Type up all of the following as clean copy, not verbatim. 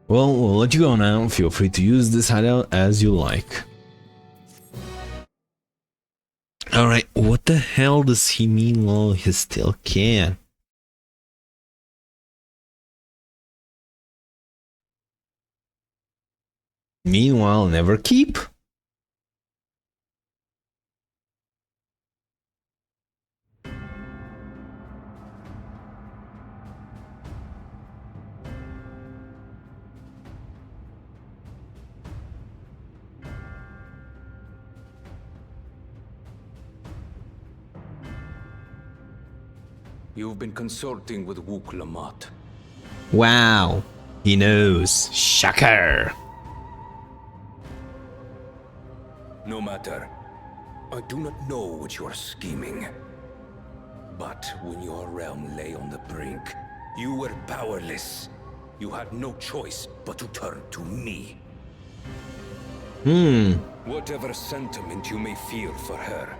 Well, we'll let you go now. Feel free to use this hideout as you like. Alright, what the hell does he mean? Well, he still can. Meanwhile, never keep. You've been consulting with Wook Lamont. Wow, he knows. Shocker. No matter. I do not know what you are scheming. But when your realm lay on the brink, you were powerless. You had no choice but to turn to me. Whatever sentiment you may feel for her,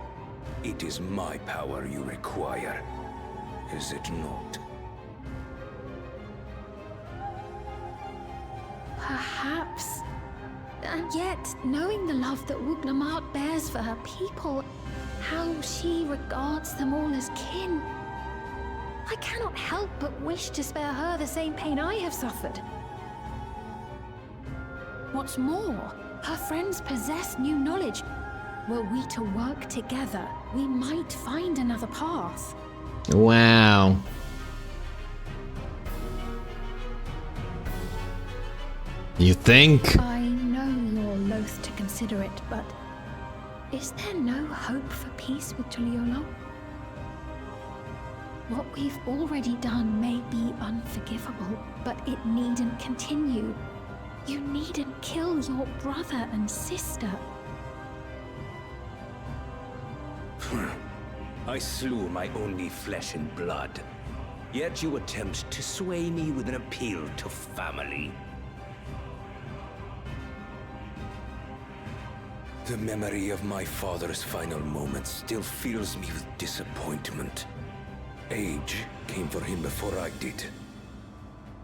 it is my power you require. Is it not? Perhaps. And yet, knowing the love that Wook Lamont bears for her people, how she regards them all as kin, I cannot help but wish to spare her the same pain I have suffered. What's more, her friends possess new knowledge. Were we to work together, we might find another path. Wow. You think? I know you're loath to consider it, but is there no hope for peace with Tuliolo? What we've already done may be unforgivable, but it needn't continue. You needn't kill your brother and sister. I slew my only flesh and blood. Yet you attempt to sway me with an appeal to family. The memory of my father's final moments still fills me with disappointment. Age came for him before I did.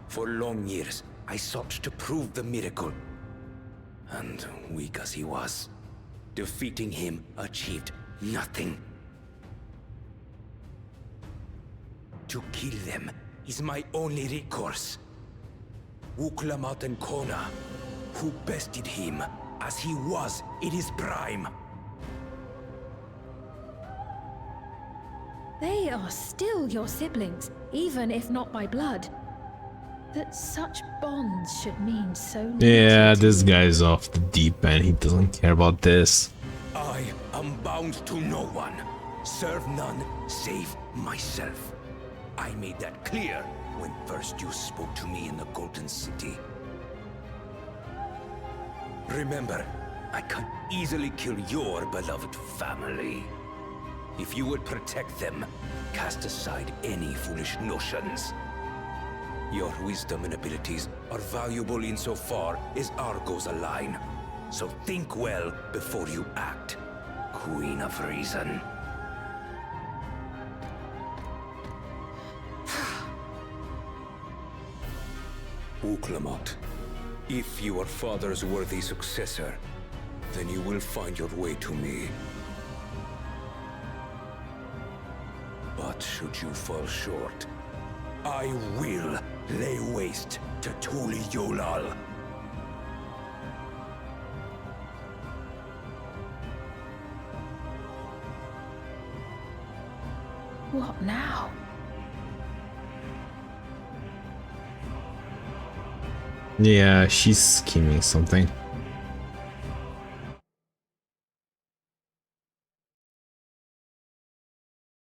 For long years, I sought to prove the miracle. And weak as he was, defeating him achieved nothing. To kill them is my only recourse. Wook Lamont and Kona, who bested him as he was in his prime. They are still your siblings, even if not by blood. That such bonds should mean so little. Yeah, this guy's off the deep end. He doesn't care about this. I am bound to no one. Serve none save myself. I made that clear when first you spoke to me in the Golden City. Remember, I can easily kill your beloved family. If you would protect them, cast aside any foolish notions. Your wisdom and abilities are valuable insofar as our goals align. So think well before you act, Queen of Reason. Wook Lamont, if you are father's worthy successor, then you will find your way to me. But should you fall short, I will lay waste to Tuliolal. What now? Yeah, she's scheming something.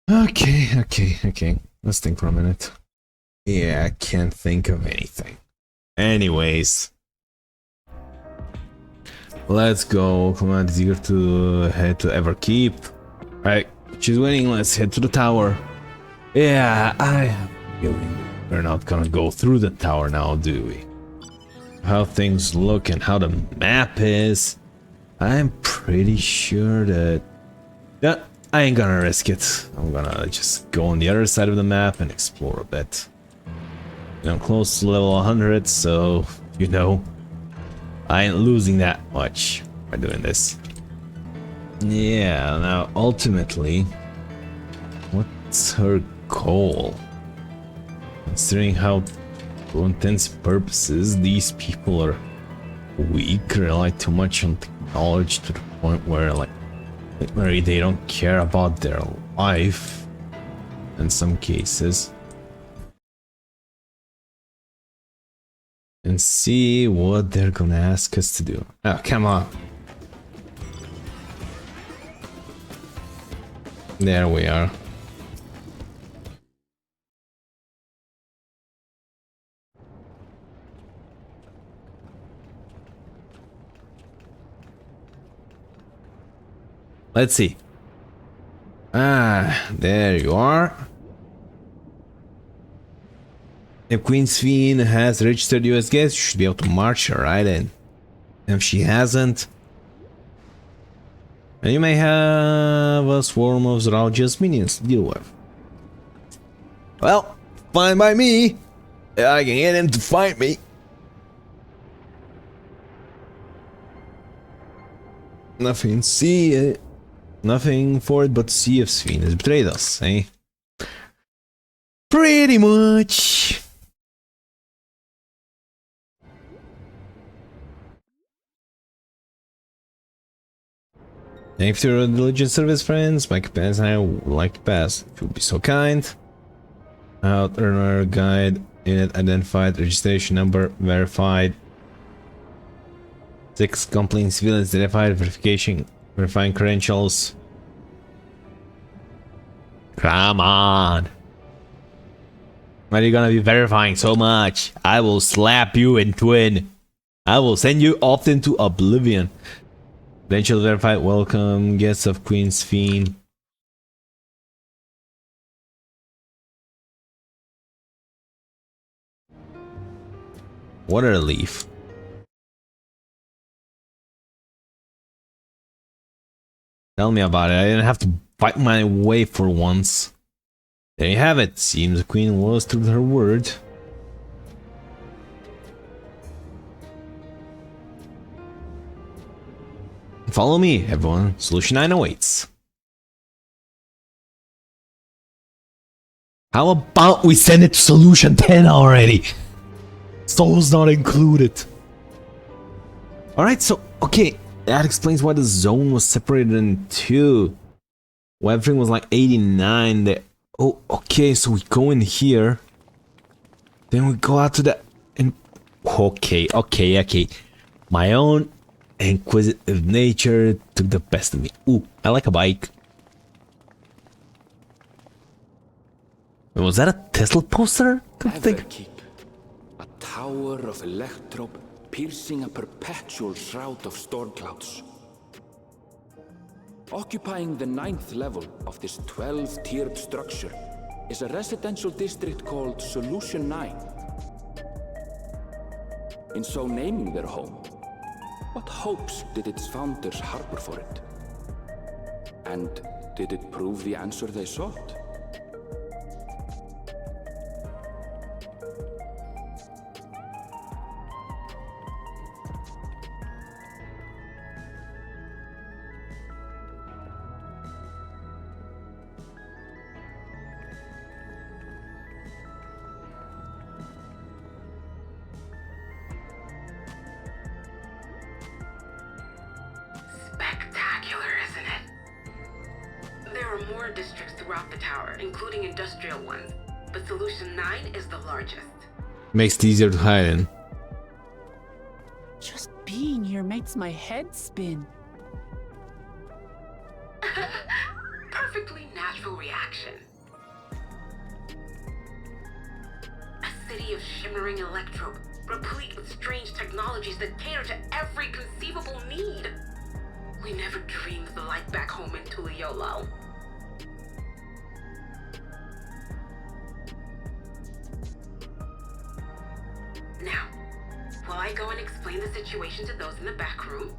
Okay. Let's think for a minute. Yeah, I can't think of anything. Anyways. Let's go. Command is eager to head to Everkeep. Right, she's waiting. Let's head to the tower. Yeah, I have a feeling we're not gonna go through the tower now, do we? How things look and how the map is, I'm pretty sure that... Yeah, I ain't gonna risk it. I'm gonna just go on the other side of the map and explore a bit. I'm close to level 100, so you know. I ain't losing that much by doing this. Yeah, now ultimately, what's her goal? Considering how, to all intents and purposes, these people are weak, rely too much on technology to the point where, like, literally they don't care about their life in some cases. And see what they're gonna ask us to do. Oh, come on. There we are. Let's see. Ah, there you are. If Queen Sphene has registered you as guest, you should be able to march her right in. And if she hasn't, and you may have a swarm of Zeralgia's minions to deal with. Well, fine by me. I can get him to fight me. Nothing for it but to see if Sphene has betrayed us, eh? Pretty much. Thank you to your diligent service, friends. My companions and I would like to pass. If you would be so kind. Outrunner guide, unit identified, registration number verified. 6 complete civilians identified, verifying credentials. Come on. Why are you gonna be verifying so much? I will slap you in twin. I will send you off into oblivion. Credentials verified. Welcome, guests of Queen Sphene. What a relief. Tell me about it. I didn't have to fight my way for once. There you have it. Seems the queen was true to her word. Follow me, everyone. Solution 9 awaits. How about we send it to Solution 10 already? Souls not included. Alright, so, okay. That explains why the zone was separated in two. Well, everything was like 89 there. Oh, okay, so we go in here. Then we go out to the... And okay. My own inquisitive nature took the best of me. Ooh, I like a bike. Was that a Tesla poster? Everkeep, a tower of electrope piercing a perpetual shroud of storm clouds. Occupying the 9th level of this 12-tiered structure is a residential district called Solution 9. In so naming their home, what hopes did its founders harbor for it? And did it prove the answer they sought? Spectacular, isn't it? There are more districts throughout the tower, including industrial ones, but Solution 9 is the largest. Makes it easier to hide in. Just being here makes my head spin. Perfectly natural reaction. A city of shimmering electrope, replete with strange technologies that cater to every conceivable need. We never dreamed of the life back home in Tuliolo. Now, while I go and explain the situation to those in the back room,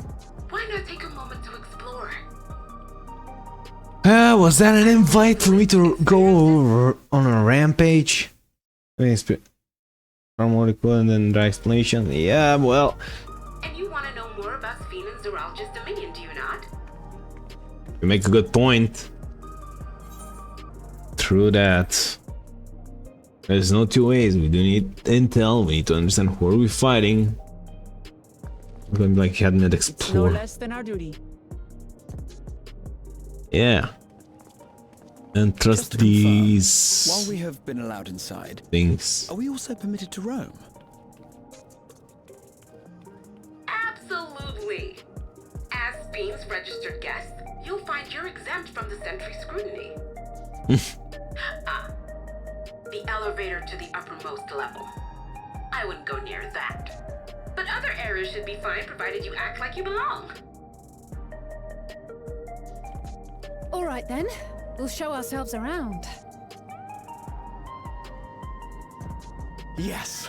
why not take a moment to explore? Was that an invite for me to go on a rampage? Harmonical and then dry explanation. Yeah, well. And you want to know more about Sphene and Zoralja's dominion, do you not? You make a good point. True that. There's no two ways. We do need intel. We need to understand who are we fighting. We're going to be like having it No explore. less than our duty. Yeah. And trust Just to confirm, these while we have been allowed inside, things. are we also permitted to roam? Absolutely. As Sphene's registered guest, you'll find you're exempt from the sentry scrutiny. The elevator to the uppermost level. I wouldn't go near that. But other areas should be fine provided you act like you belong. All right then, we'll show ourselves around. Yes.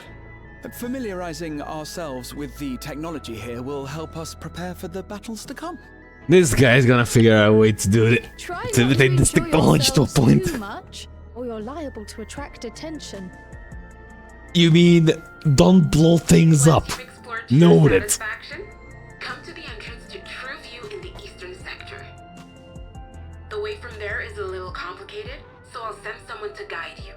Familiarizing ourselves with the technology here will help us prepare for the battles to come. This guy's gonna figure out a way to do it. Try To not to imitate this enjoy technology to a yourselves point. too much, or you're liable to attract attention. You mean don't blow things up? Once you've explored to your Noted. satisfaction, come to the entrance to True View in the eastern sector. The way from there is a little complicated, so I'll send someone to guide you.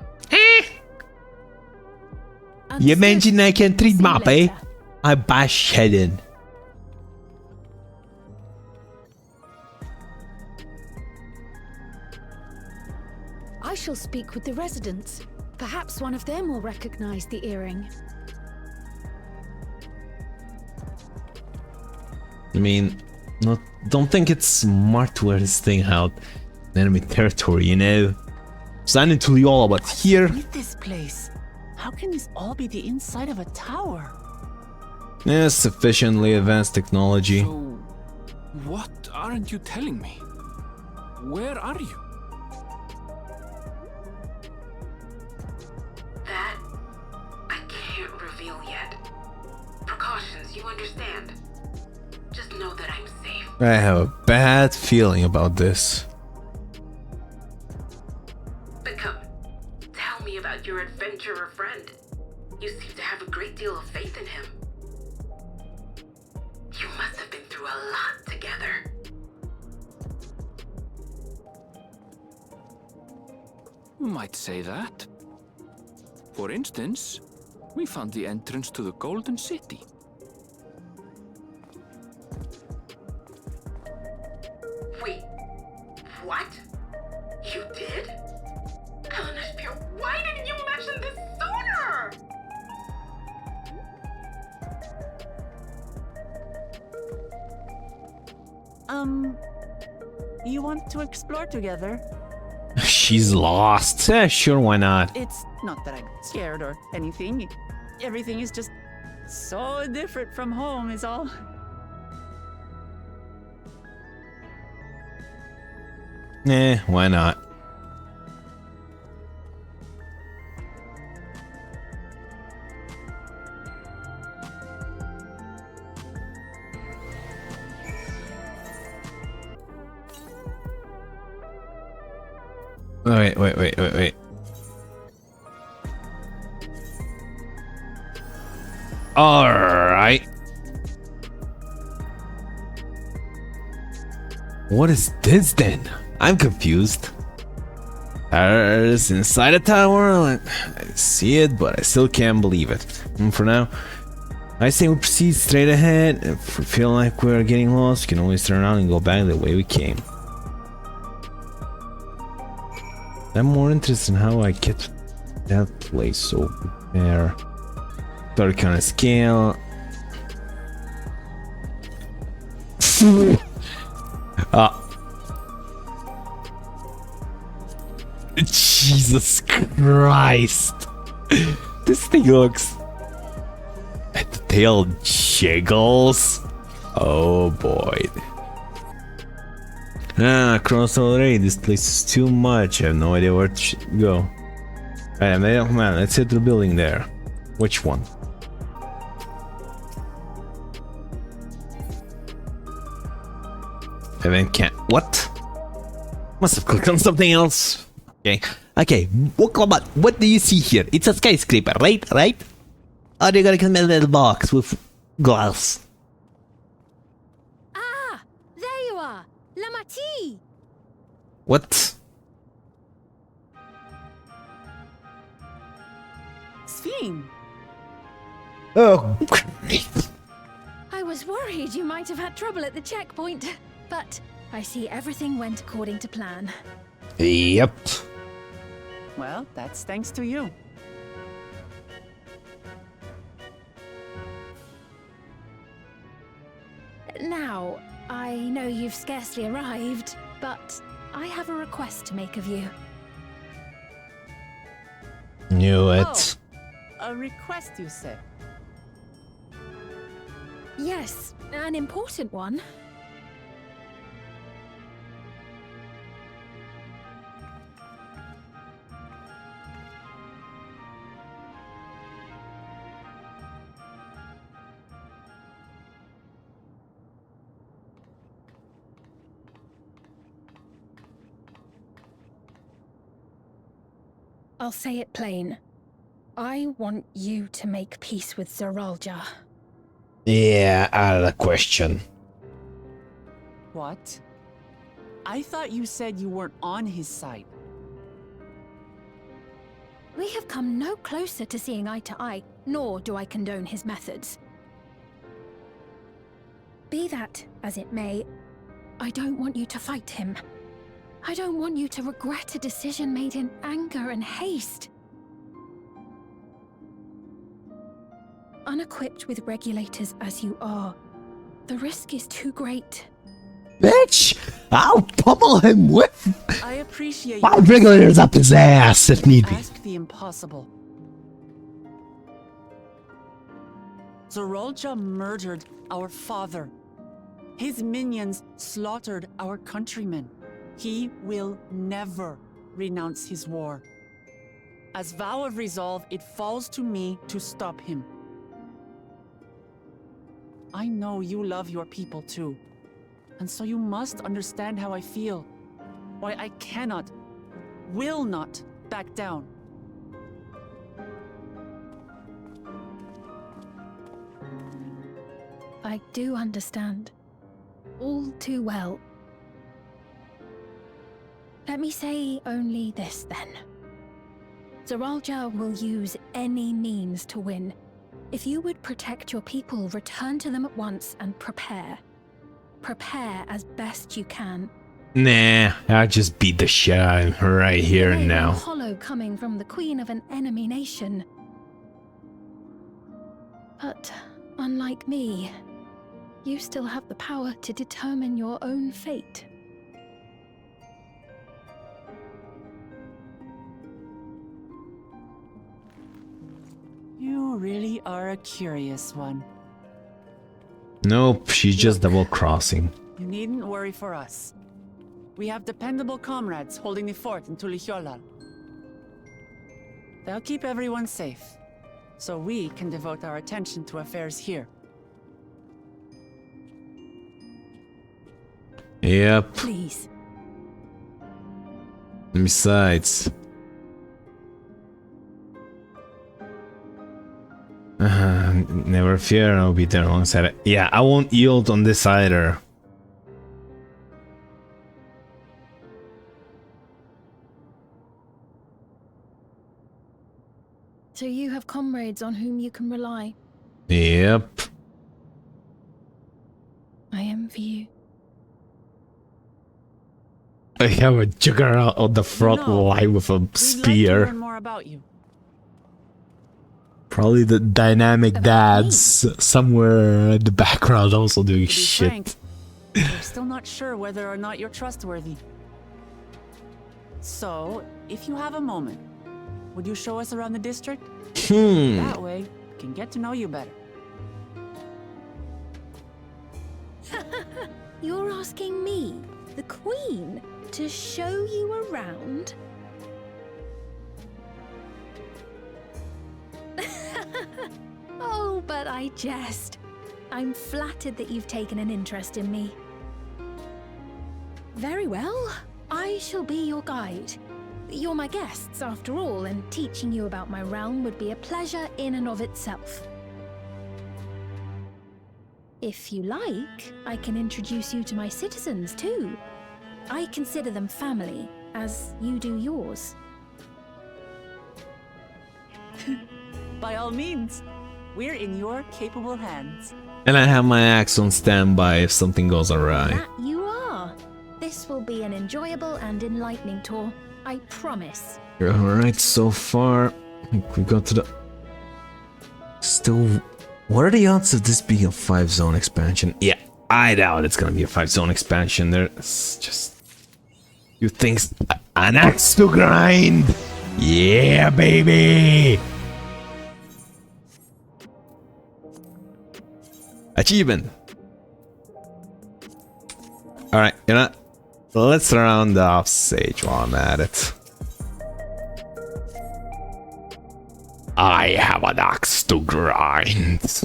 You imagine I can treat See you map, eh? later. I bash head in. I shall speak with the residents. Perhaps one of them will recognize the earring. I mean, don't think it's smart to wear this thing out in enemy territory, you know? Standing to Lyola, but here, With this place, how can this all be the inside of a tower? yeah, sufficiently advanced technology. So, what aren't you telling me? Where are you? That I can't reveal yet. Precautions, you understand. Just know that I'm safe. I have a bad feeling about this. But come, tell me about your adventurer friend. You seem to have a great deal of faith in him. You must have been through a lot together. Might say that. For instance, we found the entrance to the Golden City. Wait, what? You did? Eleanor Spear, why didn't you mention this sooner? You want to explore together? She's lost. Yeah, sure, why not? It's not that I'm scared or anything. Everything is just so different from home is all. Eh, why not? Wait. Alright. What is this then? I'm confused. There's inside a tower. I see it, but I still can't believe it. And for now, I say we proceed straight ahead. If we feel like we're getting lost, we can always turn around and go back the way we came. I'm more interested in how I get that place over there. Third kind of scale. Jesus Christ. This thing looks... The tail jiggles. Oh boy. Cross already. This place is too much. I have no idea where to go. Alright, man, let's hit the building there. Which one? Heaven can't. What? Must have clicked on something else. Okay. What do you see here? It's a skyscraper, right? Oh, they're gonna come in a little box with glass. Ah! There you are! Lamati! What? Sphene! Oh, I was worried you might have had trouble at the checkpoint, but I see everything went according to plan. Yep. Well, that's thanks to you. Now, I know you've scarcely arrived, but I have a request to make of you. Knew it. A request, you say? Yes, an important one. I'll say it plain. I want you to make peace with Zeralja. Yeah, out of the question. What? I thought you said you weren't on his side. We have come no closer to seeing eye to eye, nor do I condone his methods. Be that as it may, I don't want you to fight him. I don't want you to regret a decision made in anger and haste. Unequipped with regulators as you are, the risk is too great. Bitch! I'll pummel him with I appreciate 5 regulators up his ass if need be. Ask the impossible. Zeralja murdered our father. His minions slaughtered our countrymen. He will never renounce his war. As vow of resolve, it falls to me to stop him. I know you love your people too, and so you must understand how I feel. Why I cannot, will not back down. I do understand. All too well. Let me say only this then. Zeralja will use any means to win. If you would protect your people, return to them at once and prepare. Prepare as best you can. Nah, I'll just beat the shit out of him right here and now. Hollow coming from the queen of an enemy nation. But unlike me, you still have the power to determine your own fate. You really are a curious one. Nope, she's just double-crossing. You needn't worry for us. We have dependable comrades holding the fort in Tulihyolal. They'll keep everyone safe, so we can devote our attention to affairs here. Yep. Please. Besides... never fear, I'll be there alongside it. Yeah, I won't yield on this either. So you have comrades on whom you can rely. Yep. I envy you. I have a juggernaut on the front line with a spear. We'd like to learn more about you. Probably the dynamic dads somewhere in the background also doing To be shit. frank, we're still not sure whether or not you're trustworthy. So, if you have a moment, would you show us around the district? That way, we can get to know you better. You're asking me, the Queen, to show you around? Oh, but I jest. I'm flattered that you've taken an interest in me. Very well, I shall be your guide. You're my guests, after all, and teaching you about my realm would be a pleasure in and of itself. If you like, I can introduce you to my citizens, too. I consider them family, as you do yours. By all means, we're in your capable hands. And I have my axe on standby if something goes awry. That you are. This will be an enjoyable and enlightening tour, I promise. Alright, so far, I think we got to the... Still... What are the odds of this being a 5-zone expansion? Yeah, I doubt it's gonna be a 5-zone expansion. There's just... You think... An axe to grind! Yeah, baby! Achievement! Alright, you know, let's round off Sage while I'm at it. I have an axe to grind.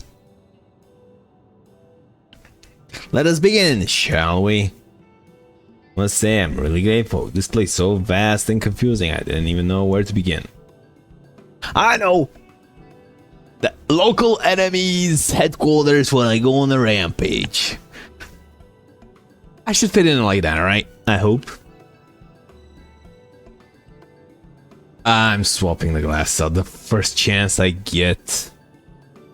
Let us begin, shall we? Let's say I'm really grateful. This place is so vast and confusing, I didn't even know where to begin. I know! The local enemies headquarters when I go on a rampage. I should fit in like that, alright? I hope. I'm swapping the glass out the first chance I get.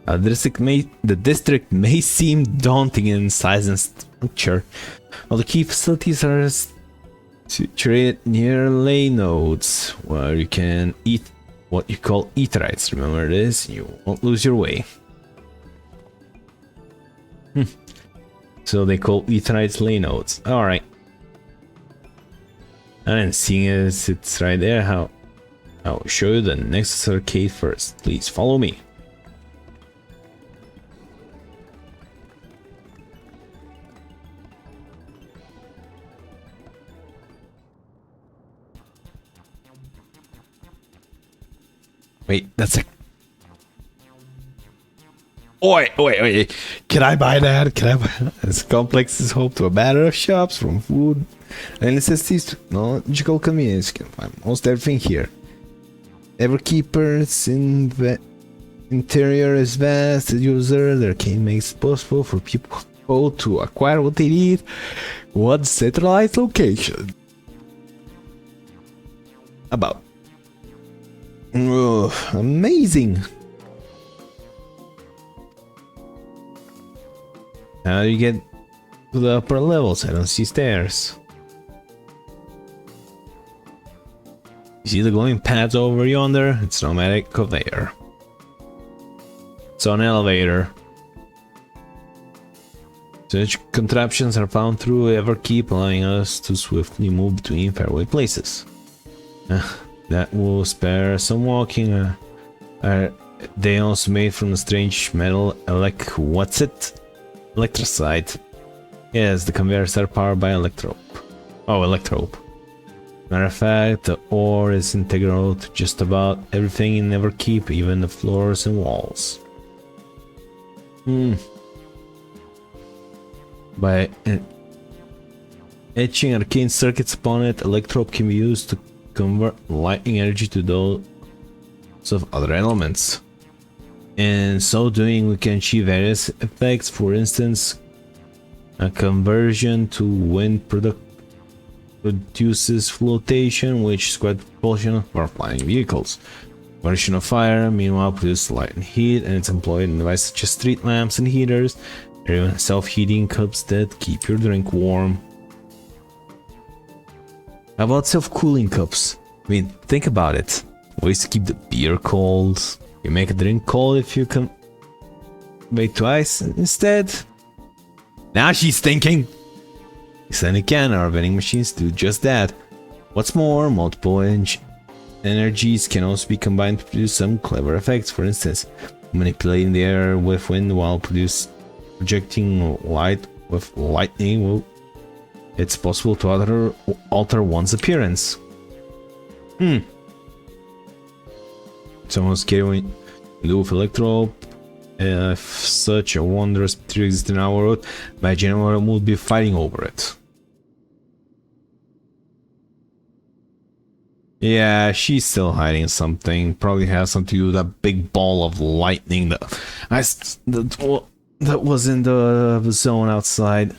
The district may seem daunting in size and structure, while the key facilities are situated near lay nodes, where you can eat what you call eaterites. Remember this, you won't lose your way. So they call eaterites lay nodes. Alright. And seeing as it's right there, I'll show you the next arcade first. Please follow me. Wait, that's a... Wait. Can I buy that? Can I buy that? This complex is home to a matter of shops, from food and necessities to technological convenience. You can find most everything here. Everkeeper's interior is vast. The user, the arcade makes it possible for people to acquire what they need. One centralized location. About. Oh, amazing. How do you get to the upper levels? I don't see stairs. You see the glowing pads over yonder? It's an automatic conveyor. It's an elevator. Such contraptions are found through Everkeep, allowing us to swiftly move between faraway places. That will spare some walking. Are they also made from a strange metal electrocyte? Yes, the conveyors are powered by electrope. Matter of fact, the ore is integral to just about everything in Everkeep, even the floors and walls. By etching arcane circuits upon it, electrope can be used to convert lightning energy to those of other elements. In so doing, we can achieve various effects. For instance, a conversion to wind produces flotation, which is quite propulsion for flying vehicles. Conversion of fire, meanwhile, produces light and heat, and it's employed in devices such as street lamps and heaters, or even self-heating cups that keep your drink warm. How about self-cooling cups? I mean, think about it. Ways to keep the beer cold. You make a drink cold if you can wait twice instead. Now she's thinking. Extended can, our vending machines do just that. What's more, multiple energies can also be combined to produce some clever effects. For instance, manipulating the air with wind while projecting light with lightning. Well, it's possible to alter one's appearance. Someone's carrying blue with electrope. If such a wondrous material exists in our world, imagine everyone would be fighting over it. Yeah, she's still hiding something. Probably has something to do with that big ball of lightning that was in the zone outside.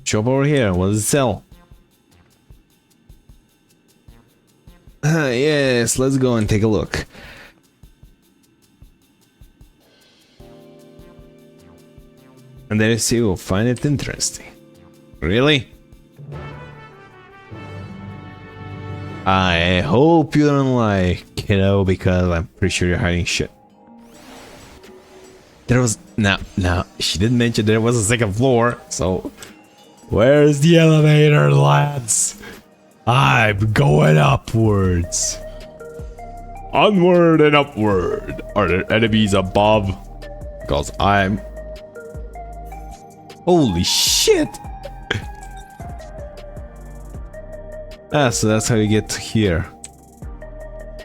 Shop over here. What does it sell? Yes, let's go and take a look. And then you see you'll find it interesting. Really? I hope you don't like, because I'm pretty sure you're hiding shit. There was now she didn't mention there was a second floor, so where's the elevator, lads? I'm going upwards. Onward and upward. Are there enemies above? Because I'm... Holy shit! So that's how you get to here.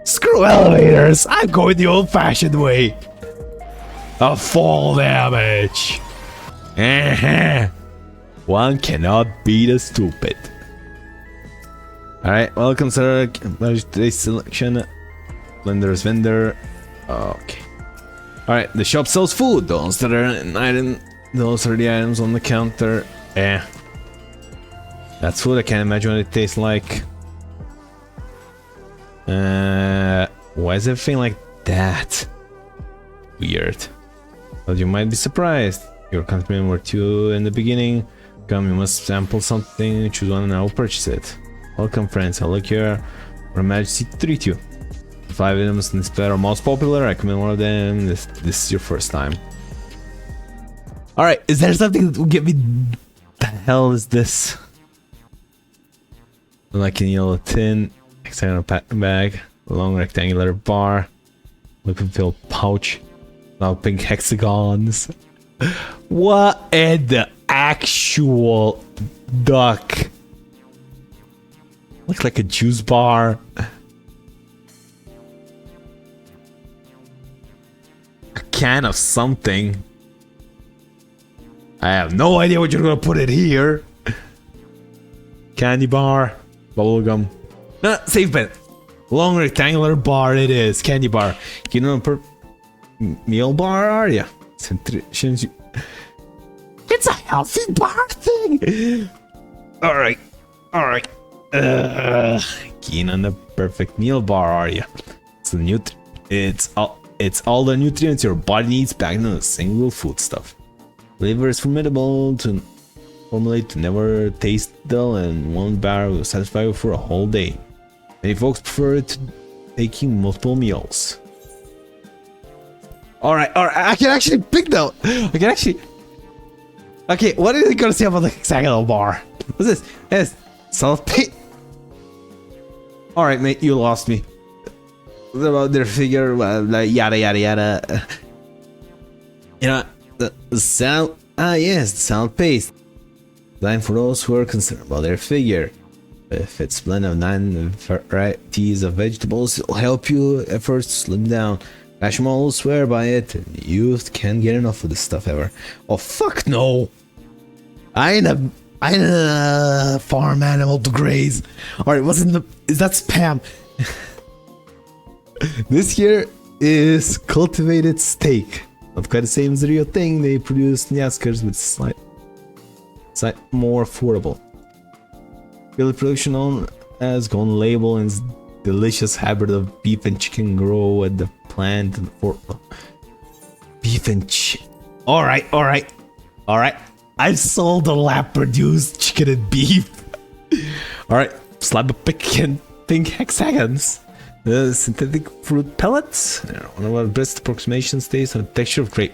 Screw elevators! I'm going the old-fashioned way. A fall damage. One cannot beat a stupid. Alright, welcome sir. Today's selection. Blender's vendor. Okay. Alright, the shop sells food. Those are the items on the counter. That's food. I can't imagine what it tastes like. Why is everything like that? Weird. But you might be surprised. Your countrymen were two in the beginning. Come, you must sample something. Choose one and I will purchase it. Welcome, friends. I'll look here. Her Majesty to treat you. 5 items in this pair are most popular. I recommend one of them. This is your first time. Alright, is there something that will get me? The hell is this? Like in yellow tin, hexagonal pattern bag, long rectangular bar, liquid filled pouch, now pink hexagons. What in the actual duck? Looks like a juice bar. A can of something. I have no idea what you're gonna put it here. Candy bar. Bubblegum. No, safe bet. Long rectangular bar it is. Candy bar. You know per meal bar, are ya? It's a healthy bar thing. Alright. Alright. Keen on the perfect meal bar, are ya? It's all the nutrients your body needs packed in a single foodstuff. Flavor is formidable to formulate to never taste dull, and one bar will satisfy you for a whole day. Many folks prefer it to taking multiple meals. Alright, I can actually pick though. I can actually... Okay, what are you gonna say about the hexagonal bar? What's this? Yes, salt paint. Alright, mate, you lost me. What about their figure? Like yada yada yada. You know, the sound. Ah, yes, the sound paste. Designed for those who are concerned about their figure. If it's blend of 9 varieties of vegetables, it'll help you efforts to slim down. Fashion models swear by it, and youth can't get enough of this stuff ever. Oh fuck no! I ain't a farm animal to graze. Alright, is that spam? This here is cultivated steak. Not quite the same as the real thing. They produce Nyaskers with slight more affordable. Field production known as Golden Label and its delicious hybrid of beef and chicken grow at the plant in Fort. Beef and Alright. I sold the lab produced chicken and beef. Alright, slab of pink hexagons. The synthetic fruit pellets. One of our best approximations stays on the texture of grape.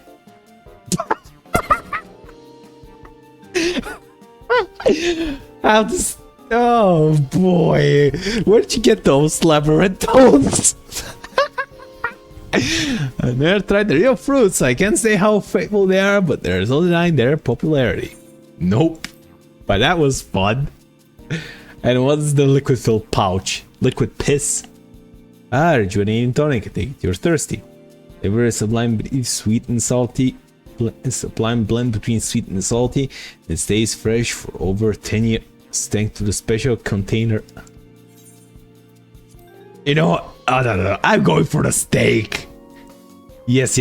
How this? Oh boy, where did you get those labyrinth tones? I never tried the real fruits. I can't say how faithful they are, but there's no denying their popularity. Nope, but that was fun. And what's the liquid filled pouch? Liquid piss. Ah, rejuvenating tonic. I think you're thirsty. Flavor is sublime, but it's sweet and salty. sublime blend between sweet and salty. It stays fresh for over 10 years thanks to the special container. You know what? I don't know. I'm going for the steak. Yes.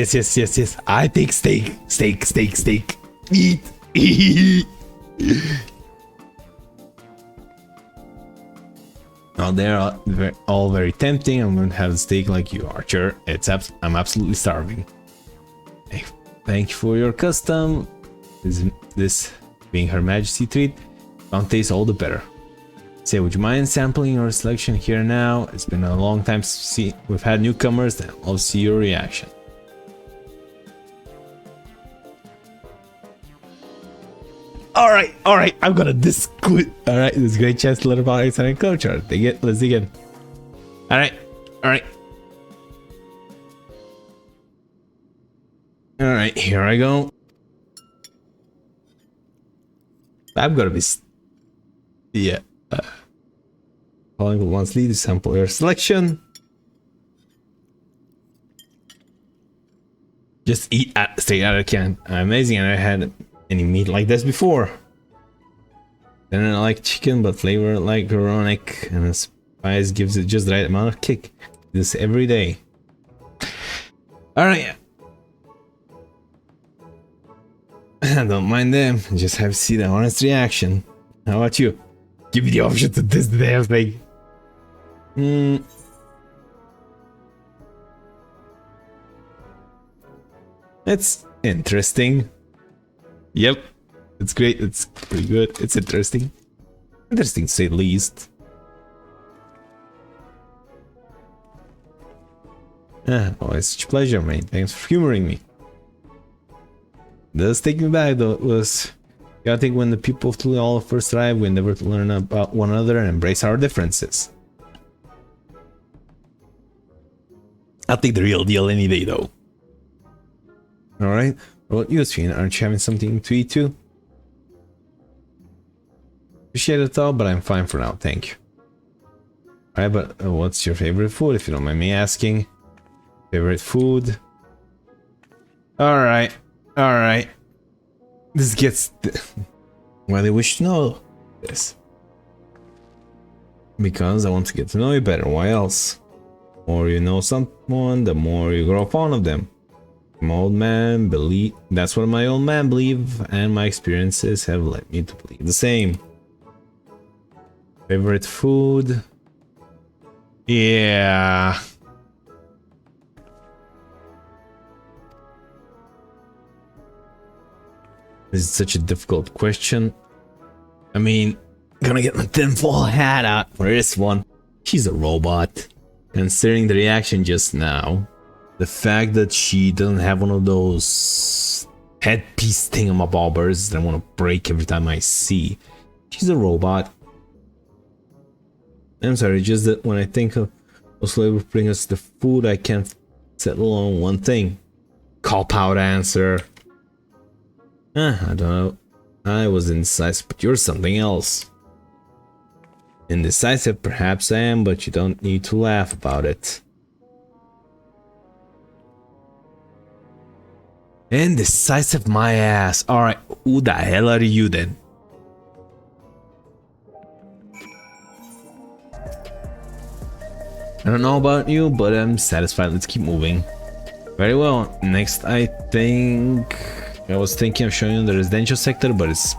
I take steak. Steak. Eat. Now they're all very tempting. I'm going to have the steak like you, Archer. I'm absolutely starving. Hey, thank you for your custom. This being Her Majesty treat, don't taste all the better. Say, would you mind sampling your selection here now? It's been a long time since we've had newcomers, and I'll see your reaction. Alright, I'm gonna disclude. Alright, there's a great chance to learn about Icelandic culture. Let's dig in. Alright. Alright, here I go. I'm gonna be. Yeah. Calling for one's lead to sample your selection. Just eat straight out of the can. Amazing, I had any meat like this before. Then I like chicken, but flavor like ironic, and the spice gives it just the right amount of kick. This every day. Alright. I don't mind them. I just have to see the honest reaction. How about you? Give me the option to test the damn thing. It's interesting. Yep, it's great. It's pretty good. It's interesting. Interesting to say the least. Always such a pleasure, man. Thanks for humoring me. Does take me back though. It was chaotic when the people of Tuliala first arrived. We endeavored to learn about one another and embrace our differences. I'll take the real deal any day though. Alright. What about you, Sven? Aren't you having something to eat too? Appreciate it all, but I'm fine for now, thank you. Alright, but what's your favorite food, if you don't mind me asking? Favorite food? Alright. This gets... Why they wish to know this? Because I want to get to know you better, why else? The more you know someone, the more you grow fond of them. My old man believe that's what my old man believe, and my experiences have led me to believe the same. Favorite food? Yeah. This is such a difficult question. I mean, gonna get my tinfoil hat out for this one. She's a robot. Considering the reaction just now. The fact that she doesn't have one of those headpiece thingamabobbers that I want to break every time I see. She's a robot. I'm sorry, just that when I think of those labels bring us the food, I can't settle on one thing. Cop out answer. I don't know. I was indecisive, but you're something else. Indecisive, perhaps I am, but you don't need to laugh about it. Indecisive my ass. Alright, who the hell are you then? I don't know about you, but I'm satisfied. Let's keep moving. Very well. Next, I was thinking of showing you the residential sector, but it's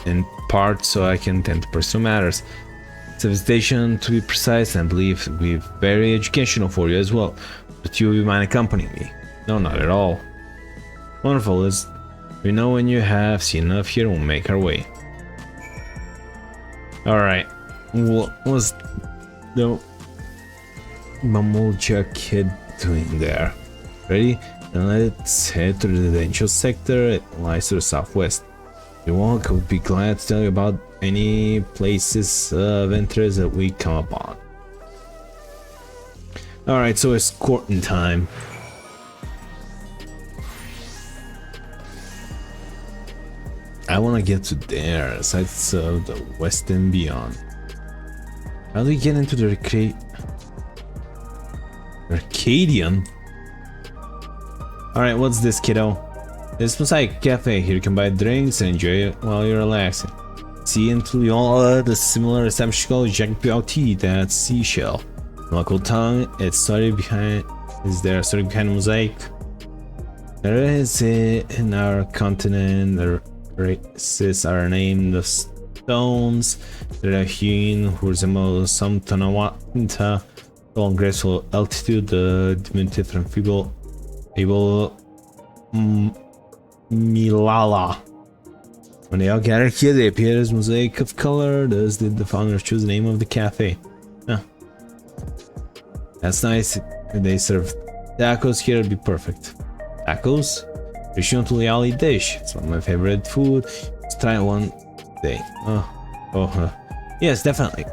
in part so I can tend to pursue matters. Civilization, to be precise, and I believe it will be very educational for you as well. But you will mind accompanying me? No, not at all. Wonderful, we know when you have seen enough here, we'll make our way. Alright, what was the Mamuja kid doing there? Ready? Then let's head to the residential sector. It lies to the southwest. If you want, I would be glad to tell you about any places of interest that we come upon. Alright, so it's courting time. I want to get to there, sites of the west and beyond. How do we get into the Arcadian? Alright, what's this, kiddo? This Mosaic Cafe. Here you can buy drinks and enjoy it while you're relaxing. See in Tulliola, the similar establishment called Jack Beauty, that's Seashell. In local tongue, it's story behind. Is there a story behind Mosaic? There is in our continent. The races are named the stones. There are hewn who resemble some Tonawanta. On graceful altitude, the diminutive and feeble Milala. When they all gather here, they appear as mosaic of color. Thus did the founders choose the name of the cafe. Huh. That's nice. If they serve tacos here, it'd be perfect. Tacos? Traditional Tuliali dish. It's one of my favorite food. Let's try it one day. Yes, definitely.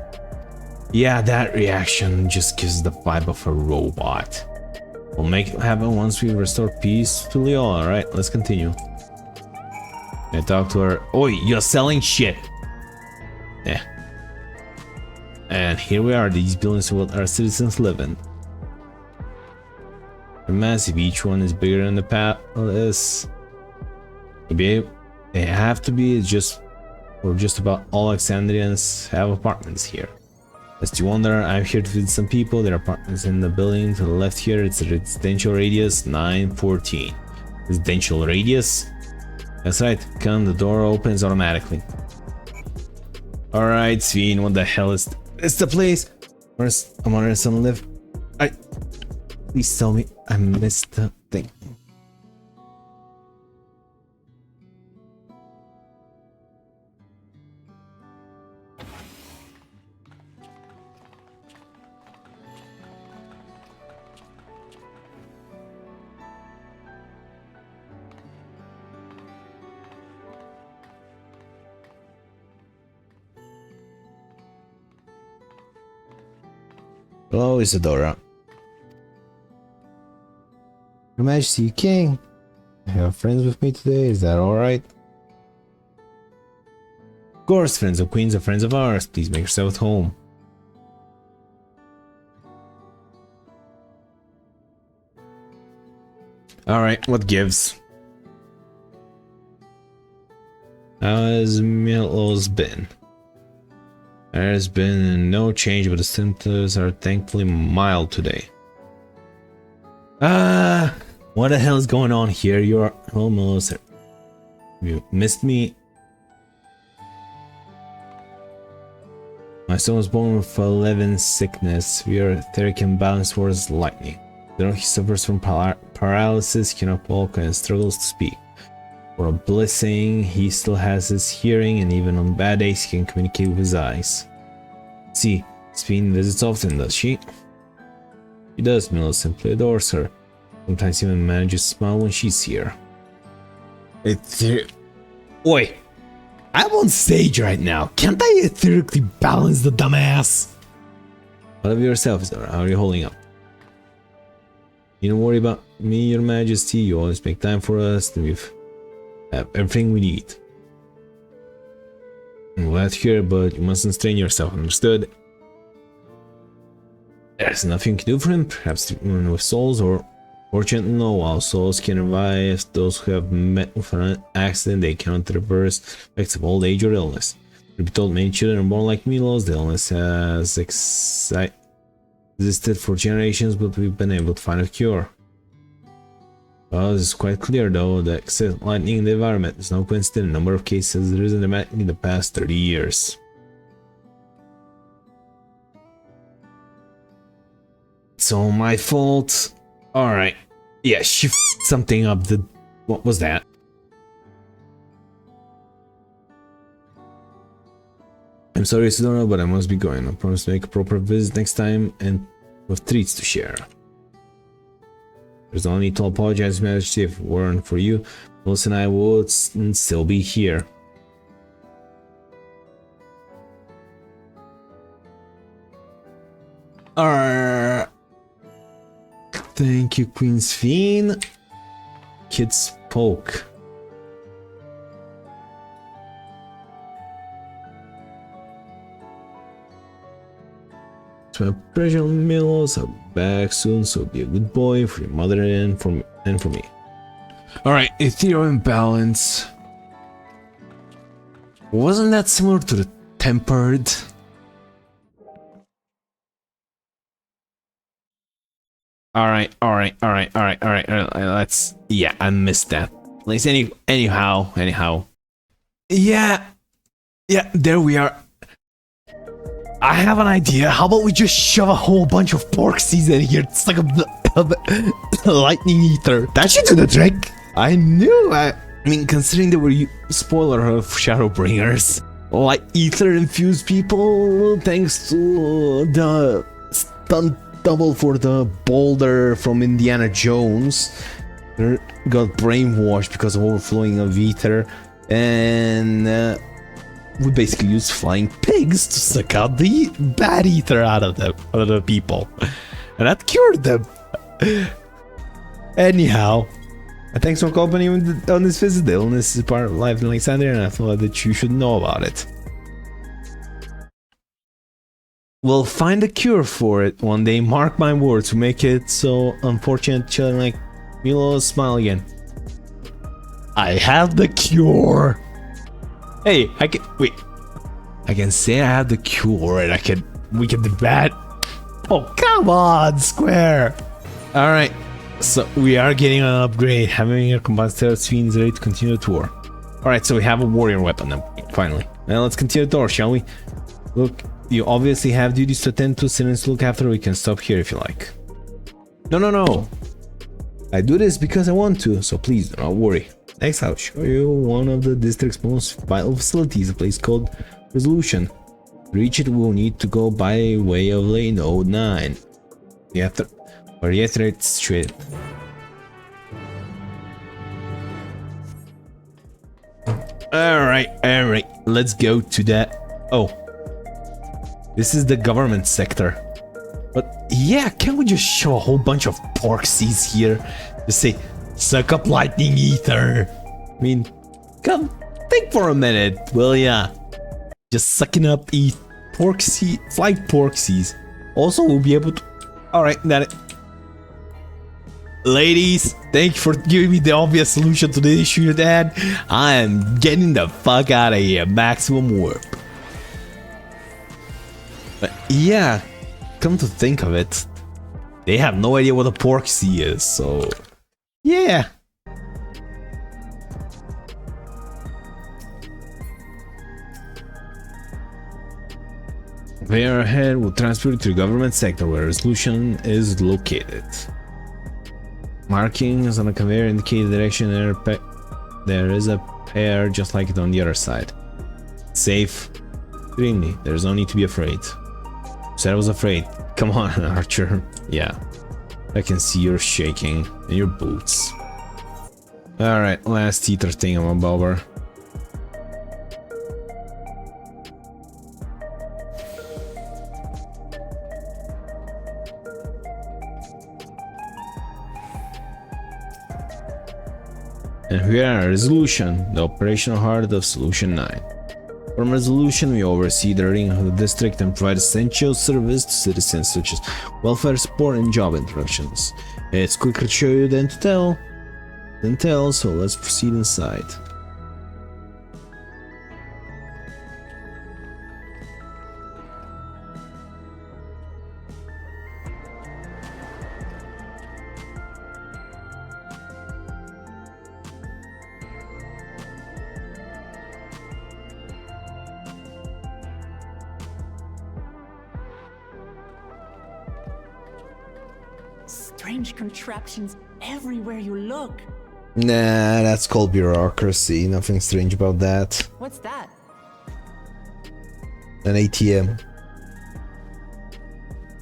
Yeah, that reaction just gives the vibe of a robot. We'll make it happen once we restore peace to Leola. Alright, let's continue. I talk to her. Oi, you're selling shit! Yeah. And here we are, these buildings what our citizens live in. They're massive, each one is bigger than the palace. They have to be just about all Alexandrians have apartments here. Lest you wonder, I'm here to visit some people. There are apartments in the building to the left here. It's a residential radius 914. Residential radius? That's right, come, the door opens automatically. Alright, Sveen, what the hell is the place? Where's Amon and son live? Please tell me I missed the thing. Hello, Isadora. Your Majesty, King. I have friends with me today, is that alright? Of course, friends of queens are friends of ours. Please make yourself at home. Alright, what gives? How has Milos been? There's been no change, but the symptoms are thankfully mild today. What the hell is going on here? You're almost. You missed me. My son was born with 11 sickness. We are etheric imbalance towards lightning. He suffers from paralysis, cannot walk, and struggles to speak. For a blessing, he still has his hearing, and even on bad days, he can communicate with his eyes. See, Speen visits often, does she? She does. Milo simply adores her. Sometimes even manages to smile when she's here. Oi! I'm on stage right now. Can't I etherically balance the dumbass? What of yourself, Isadora? How are you holding up? You don't worry about me, Your Majesty. You always make time for us, and we've have everything we need. I'm glad to hear, but you mustn't strain yourself, understood? There's nothing you can do for him, perhaps with souls, or fortunately no, while souls can revive those who have met with an accident, they cannot reverse effects of old age or illness. To be told, many children are born like Milos. The illness has existed for generations, but we've been able to find a cure. Well, this is quite clear though, the excess lightning in the environment is no coincidence. The number of cases has risen dramatically in the past 30 years. It's all my fault. Alright. Yeah, she f***ed something up. What was that? I'm sorry, Isadora, but I must be going. I promise to make a proper visit next time and with treats to share. There's no need to apologize, Majesty. If it weren't for you, Melissa and I would still be here. Thank you, Queen Sphene. Kid spoke. So my pressure on Milos, I'll be back soon, so be a good boy for your mother and for me. Alright, ethereal imbalance. Wasn't that similar to the tempered? Alright, let's... Yeah, I missed that. At least anyhow. Yeah, there we are. I have an idea. How about we just shove a whole bunch of pork seeds in here? It's like a lightning ether. That should do the trick. I knew. I mean, considering they were spoiler of Shadowbringers, like ether infused people, thanks to the stunt double for the boulder from Indiana Jones, they got brainwashed because of overflowing of ether, and we basically use flying pigs to suck out the bad ether out of the people, and that cured them. Anyhow, thanks for accompanying on this visit. The illness is part of life in Alexandria, and I thought that you should know about it. We'll find a cure for it one day, mark my words, to make it so unfortunate children like Milo smile again. I have the cure! Hey, I can say I have the cure and we can debate. Oh, come on, Square! Alright, so we are getting an upgrade. Having a combined Fiend is ready to continue the tour. Alright, so we have a warrior weapon now, finally. Now let's continue the tour, shall we? Look, you obviously have duties to attend to, citizens to look after. We can stop here if you like. No. I do this because I want to, so please do not worry. Next, I'll show you one of the district's most vital facilities, a place called Resolution. To reach it, we'll need to go by way of lane 09. You have to reiterate straight. Alright, let's go to that. Oh. This is the government sector. But yeah, can't we just show a whole bunch of pork seeds here? Just say, suck up lightning ether. I mean, come think for a minute, will ya? Just sucking up pork seed, flight pork seeds. Also, we'll be able to... Alright, that it. Ladies, thank you for giving me the obvious solution to the issue you had. I am getting the fuck out of here. Maximum warp. But yeah, come to think of it, they have no idea what a pork sea is, so yeah. There ahead will transfer you to the government sector where Resolution is located. Markings on the conveyor indicate the direction. There is a pair just like it on the other side. Safe. Extremely. There's no need to be afraid. Said I was afraid. Come on, Archer. Yeah. I can see you're shaking in your boots. Alright, last ether thing I'm above. And we are Resolution, the operational heart of Solution 9. From Resolution, we oversee the running of the district and provide essential service to citizens such as welfare support and job introductions. It's quicker to show you than to tell, so let's proceed inside. Strange contraptions everywhere you look. Nah, that's called bureaucracy. Nothing strange about that. What's that? An ATM.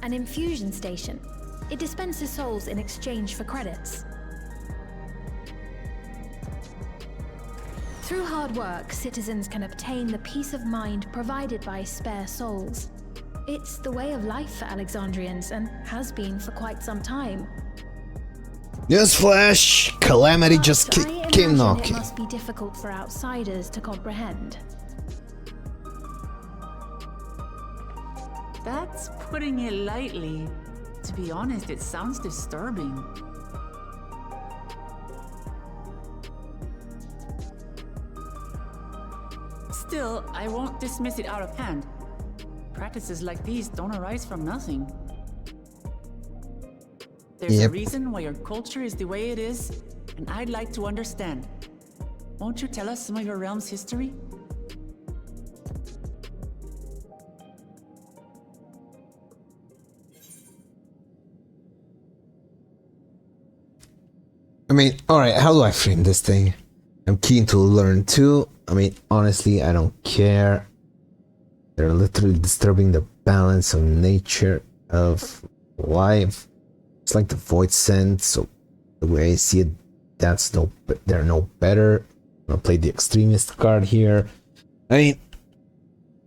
An infusion station. It dispenses souls in exchange for credits. Through hard work, citizens can obtain the peace of mind provided by spare souls. It's the way of life for Alexandrians and has been for quite some time. Newsflash! Calamity just came knocking. It must be difficult for outsiders to comprehend. That's putting it lightly. To be honest, it sounds disturbing. Still, I won't dismiss it out of hand. Practices like these don't arise from nothing. There's a reason why your culture is the way it is, and I'd like to understand. Won't you tell us some of your realm's history? I mean, alright, how do I frame this thing? I'm keen to learn too. I mean, honestly, I don't care. They're literally disturbing the balance of nature of life. It's like the void sense, so the way I see it, they're no better. I'm gonna play the extremist card here. I mean,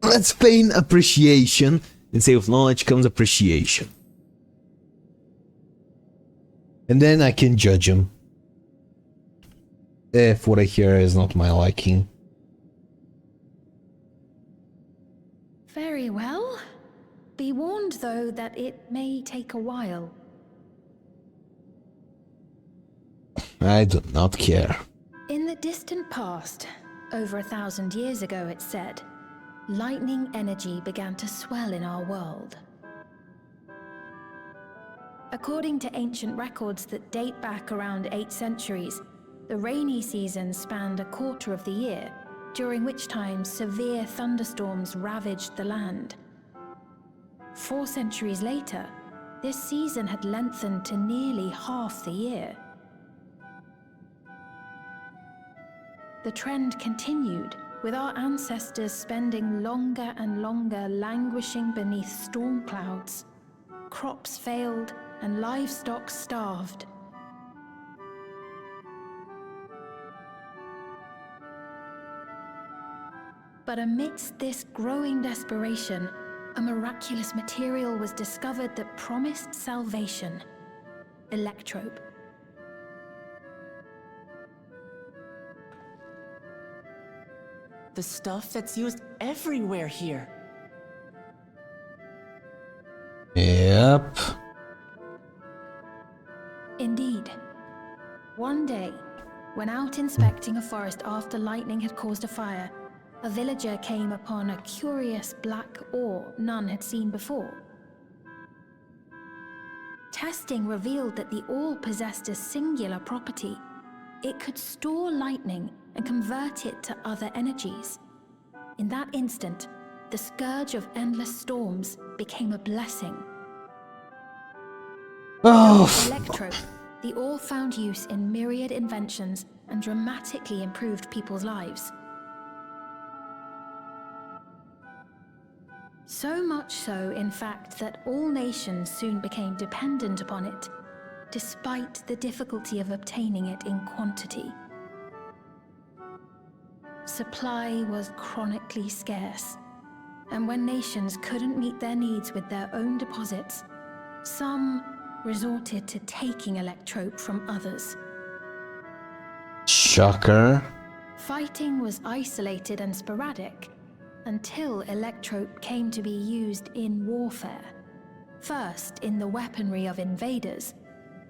let's feign appreciation and say with knowledge comes appreciation. And then I can judge him if what I hear is not my liking. Very well. Be warned, though, that it may take a while. I do not care. In the distant past, over 1,000 years ago it's said, lightning energy began to swell in our world. According to ancient records that date back around 8 centuries, the rainy season spanned a quarter of the year, during which time severe thunderstorms ravaged the land. 4 centuries later, this season had lengthened to nearly half the year. The trend continued, with our ancestors spending longer and longer languishing beneath storm clouds. Crops failed and livestock starved. But amidst this growing desperation, a miraculous material was discovered that promised salvation: electrope. The stuff that's used everywhere here. Yep. Indeed. One day, when out inspecting a forest after lightning had caused a fire, a villager came upon a curious black ore none had seen before. Testing revealed that the ore possessed a singular property. It could store lightning and convert it to other energies. In that instant, the scourge of endless storms became a blessing. Electrope, the ore found use in myriad inventions and dramatically improved people's lives. So much so, in fact, that all nations soon became dependent upon it, despite the difficulty of obtaining it in quantity. Supply was chronically scarce, and when nations couldn't meet their needs with their own deposits, some resorted to taking electrope from others. Shocker. Fighting was isolated and sporadic until electrope came to be used in warfare. First in the weaponry of invaders,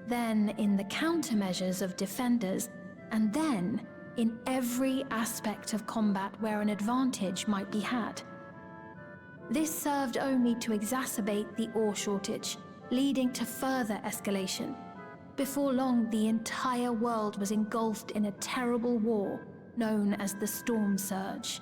then in the countermeasures of defenders, and then in every aspect of combat where an advantage might be had. This served only to exacerbate the ore shortage, leading to further escalation. Before long, the entire world was engulfed in a terrible war known as the Storm Surge.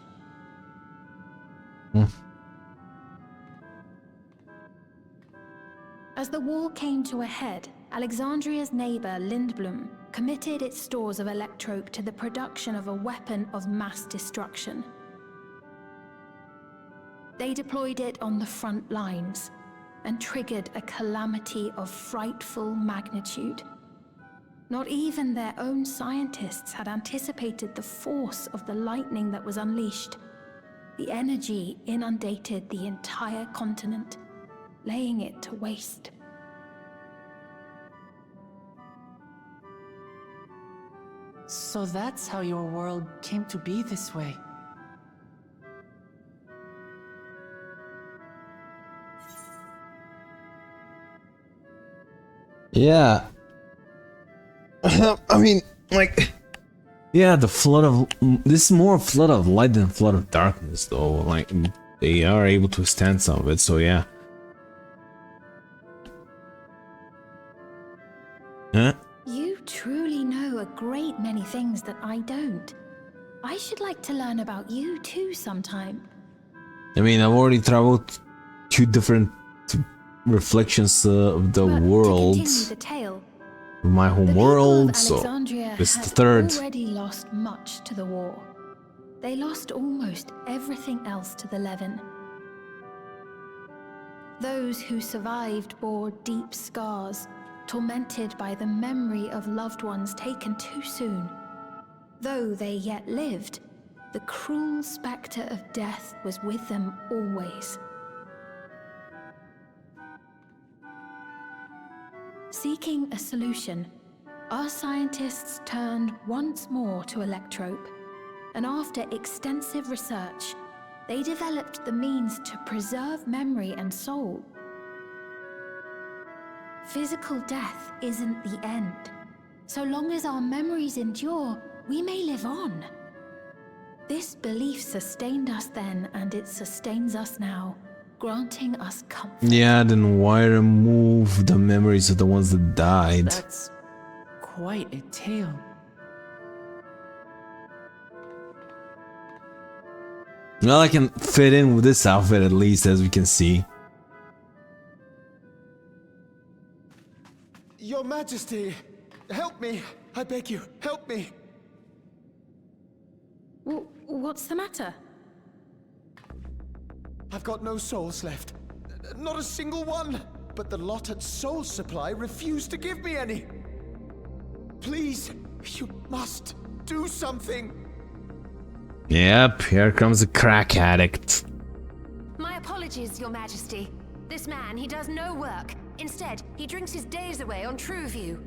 As the war came to a head, Alexandria's neighbor Lindblum committed its stores of electrope to the production of a weapon of mass destruction. They deployed it on the front lines and triggered a calamity of frightful magnitude. Not even their own scientists had anticipated the force of the lightning that was unleashed. The energy inundated the entire continent, laying it to waste. So that's how your world came to be this way. Yeah. I mean, like, Yeah, the flood of... This is more a flood of light than flood of darkness, though. Like, they are able to withstand some of it, so yeah. Huh? You truly know a great many things that I don't. I should like to learn about you too sometime. I mean, I've already traveled 2 different reflections of the world. To continue the tale, My home the people world, of so Alexandria it's the had third. already lost much to the war. They lost almost everything else to the Levin. Those who survived bore deep scars, tormented by the memory of loved ones taken too soon. Though they yet lived, the cruel spectre of death was with them always. Seeking a solution, our scientists turned once more to Electrope, and after extensive research, they developed the means to preserve memory and soul. Physical death isn't the end. So long as our memories endure, we may live on. This belief sustained us then, and it sustains us now, granting us comfort. Yeah, then why remove the memories of the ones that died? That's quite a tale. Well, I can fit in with this outfit at least, as we can see. Your Majesty, help me! I beg you, help me! What's the matter? I've got no souls left. Not a single one! But the lot at Soul Supply refused to give me any! Please, you must do something! Yep, here comes a crack addict. My apologies, Your Majesty. This man, he does no work. Instead, he drinks his days away on Trueview.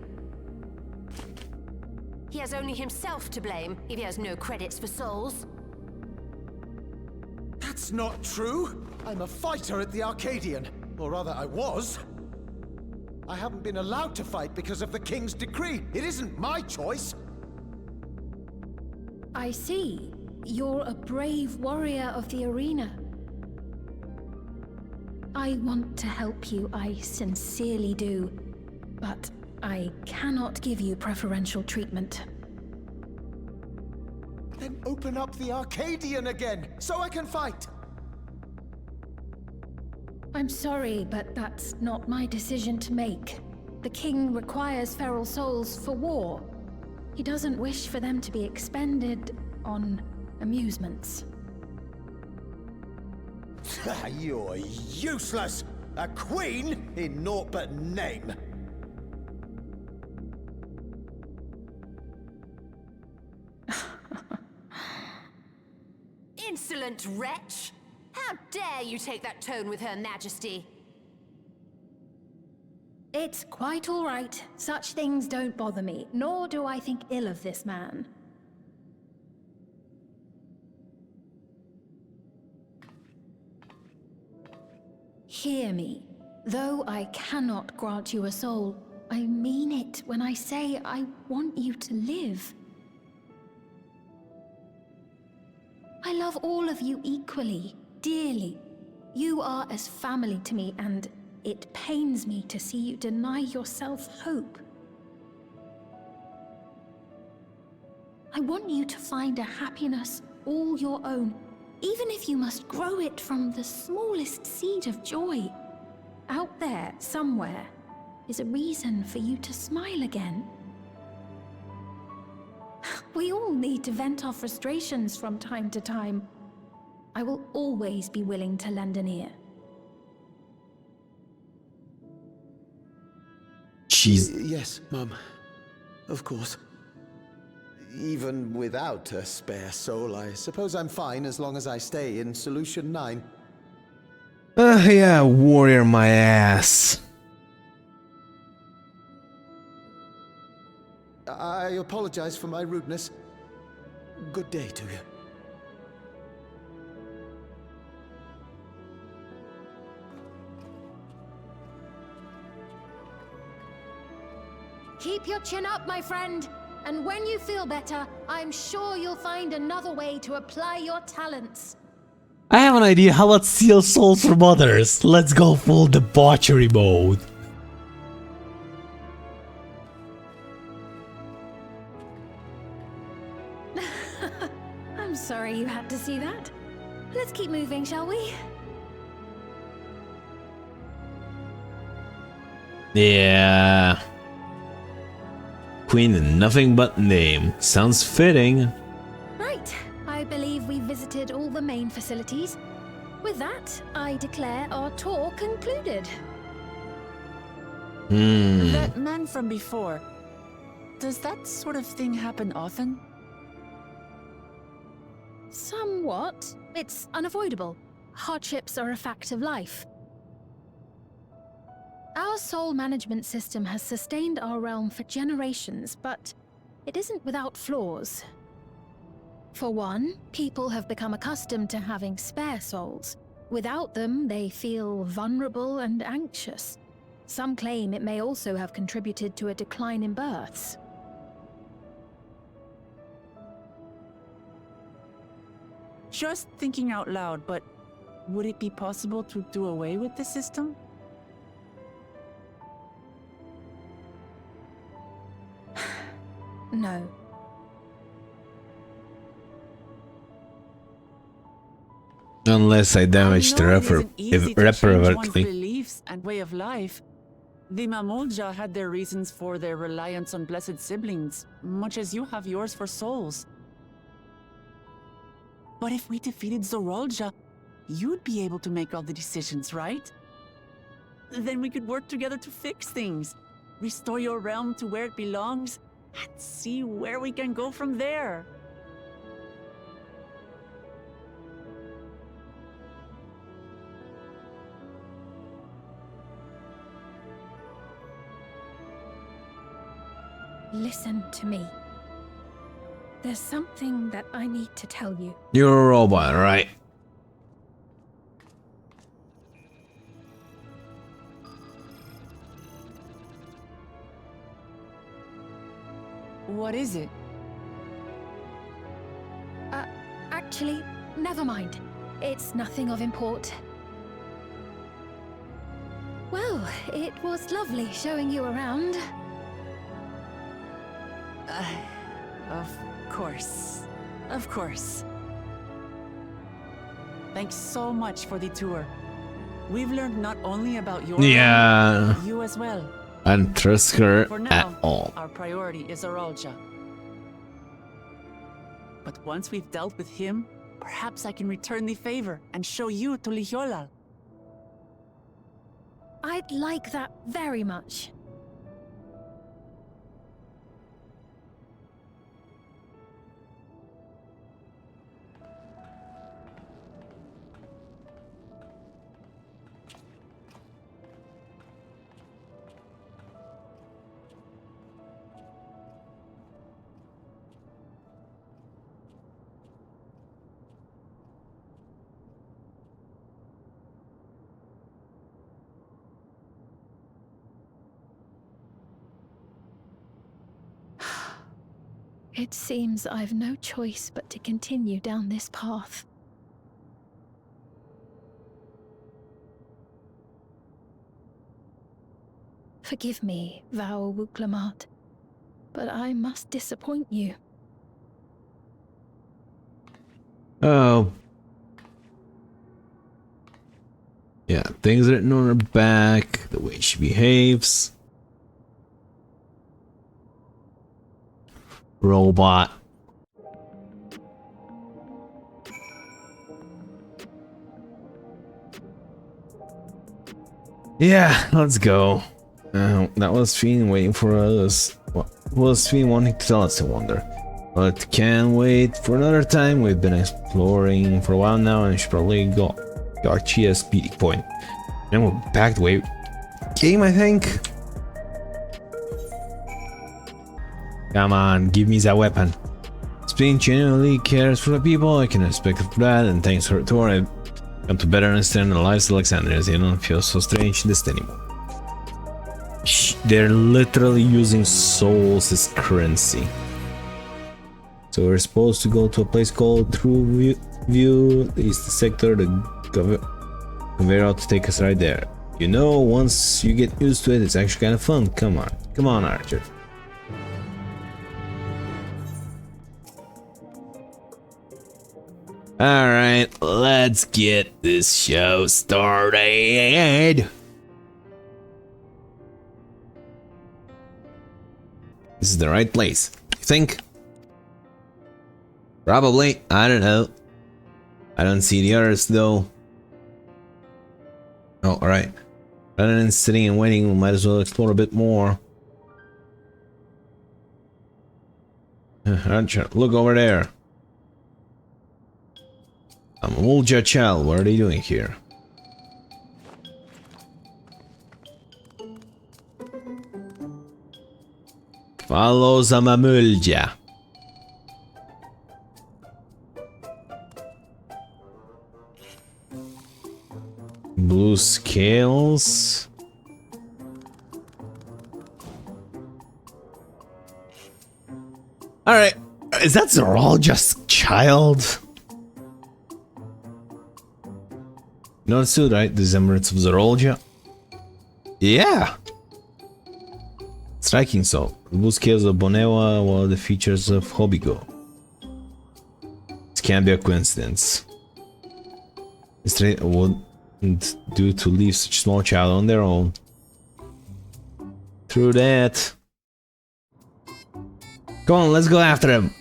He has only himself to blame if he has no credits for souls. That's not true! I'm a fighter at the Arcadian. Or rather, I was. I haven't been allowed to fight because of the King's decree. It isn't my choice. I see. You're a brave warrior of the arena. I want to help you, I sincerely do. But I cannot give you preferential treatment. Then open up the Arcadian again, so I can fight! I'm sorry, but that's not my decision to make. The king requires feral souls for war. He doesn't wish for them to be expended on amusements. You're useless! A queen in naught but name! Insolent wretch! How dare you take that tone with Her Majesty? It's quite all right. Such things don't bother me, nor do I think ill of this man. Hear me. Though I cannot grant you a soul, I mean it when I say I want you to live. I love all of you equally, dearly. You are as family to me, and it pains me to see you deny yourself hope. I want you to find a happiness all your own, even if you must grow it from the smallest seed of joy. Out there, somewhere, is a reason for you to smile again. We all need to vent our frustrations from time to time. I will always be willing to lend an ear. Yes, Mum. Of course. Even without a spare soul, I suppose I'm fine as long as I stay in Solution 9. Yeah, warrior my ass. I apologize for my rudeness. Good day to you. Keep your chin up, my friend. And when you feel better, I'm sure you'll find another way to apply your talents. I have an idea how about steal souls from others. Let's go full debauchery mode. I'm sorry you had to see that. Let's keep moving, shall we? Yeah. Queen and nothing but name. Sounds fitting. Right. I believe we visited all the main facilities. With that, I declare our tour concluded. That man from before, does that sort of thing happen often? Somewhat. It's unavoidable. Hardships are a fact of life. Our soul management system has sustained our realm for generations, but it isn't without flaws. For one, people have become accustomed to having spare souls. Without them, they feel vulnerable and anxious. Some claim it may also have contributed to a decline in births. Just thinking out loud, but would it be possible to do away with the system? No. Unless I damage the irreparably. Beliefs and way of life. The Mamolja had their reasons for their reliance on blessed siblings, much as you have yours for souls. But if we defeated Zorolja, you'd be able to make all the decisions, right? Then we could work together to fix things, restore your realm to where it belongs, and see where we can go from there. Listen to me. There's something that I need to tell you. You're a robot, right? What is it? Actually, never mind. It's nothing of import. Well, it was lovely showing you around. Of course. Of course. Thanks so much for the tour. We've learned not only about your Yeah. but you as well. I don't trust her For at now, all. our priority is Zorolja. But once we've dealt with him, perhaps I can return the favor and show you to Lihiolal. I'd like that very much. It seems I've no choice but to continue down this path. Forgive me, Val Wuklamat, but I must disappoint you. Oh. Yeah, things written on her back, the way she behaves. Robot. Yeah, let's go. That was Fiend waiting for us. What was Fiend wanting to tell us, I wonder? But can't wait for another time. We've been exploring for a while now and should probably go to Archia's speedy point. Then we're back the way game, I think. Come on, give me that weapon. Spain genuinely cares for the people. I can respect it for that, and thanks to her, I've come to better understand the lives of Alexandrians. They don't feel so strange in this anymore. They're literally using souls as currency. So we're supposed to go to a place called True View. It's the sector. The conveyor ought to take us right there. You know, once you get used to it, it's actually kind of fun. Come on, Archer. Alright, let's get this show started. This is the right place, you think? Probably, I don't know. I don't see the others though. Oh, alright. Rather than sitting and waiting, we might as well explore a bit more. Archer, look over there. Mulja Chal, what are they doing here? Follow Zamamulja. Blue scales. Alright, is that Zoralja's child? Notice too, right? The Emirates of Zoralja? Yeah! Striking so. The blue scales of Bonewa were the features of Hobigo. This can't be a coincidence. It wouldn't do to leave such a small child on their own. True that. Come on, let's go after him.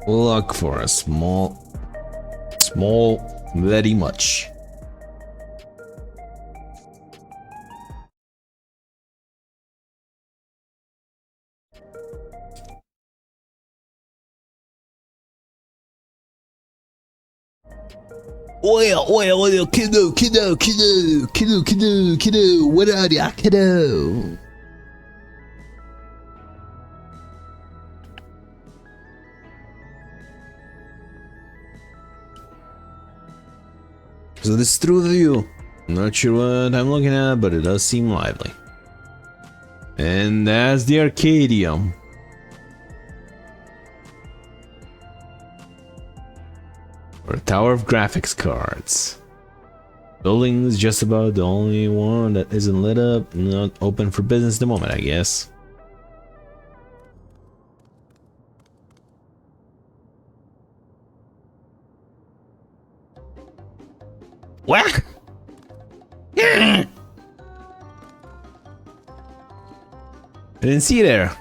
Look for a small, very much. Oil, kiddo, what are ya, kiddo? So this is through the view. I'm not sure what I'm looking at, but it does seem lively. And that's the Arcadium. Or a tower of graphics cards. Building is just about the only one that isn't lit up, not open for business at the moment, I guess. What? I didn't see there.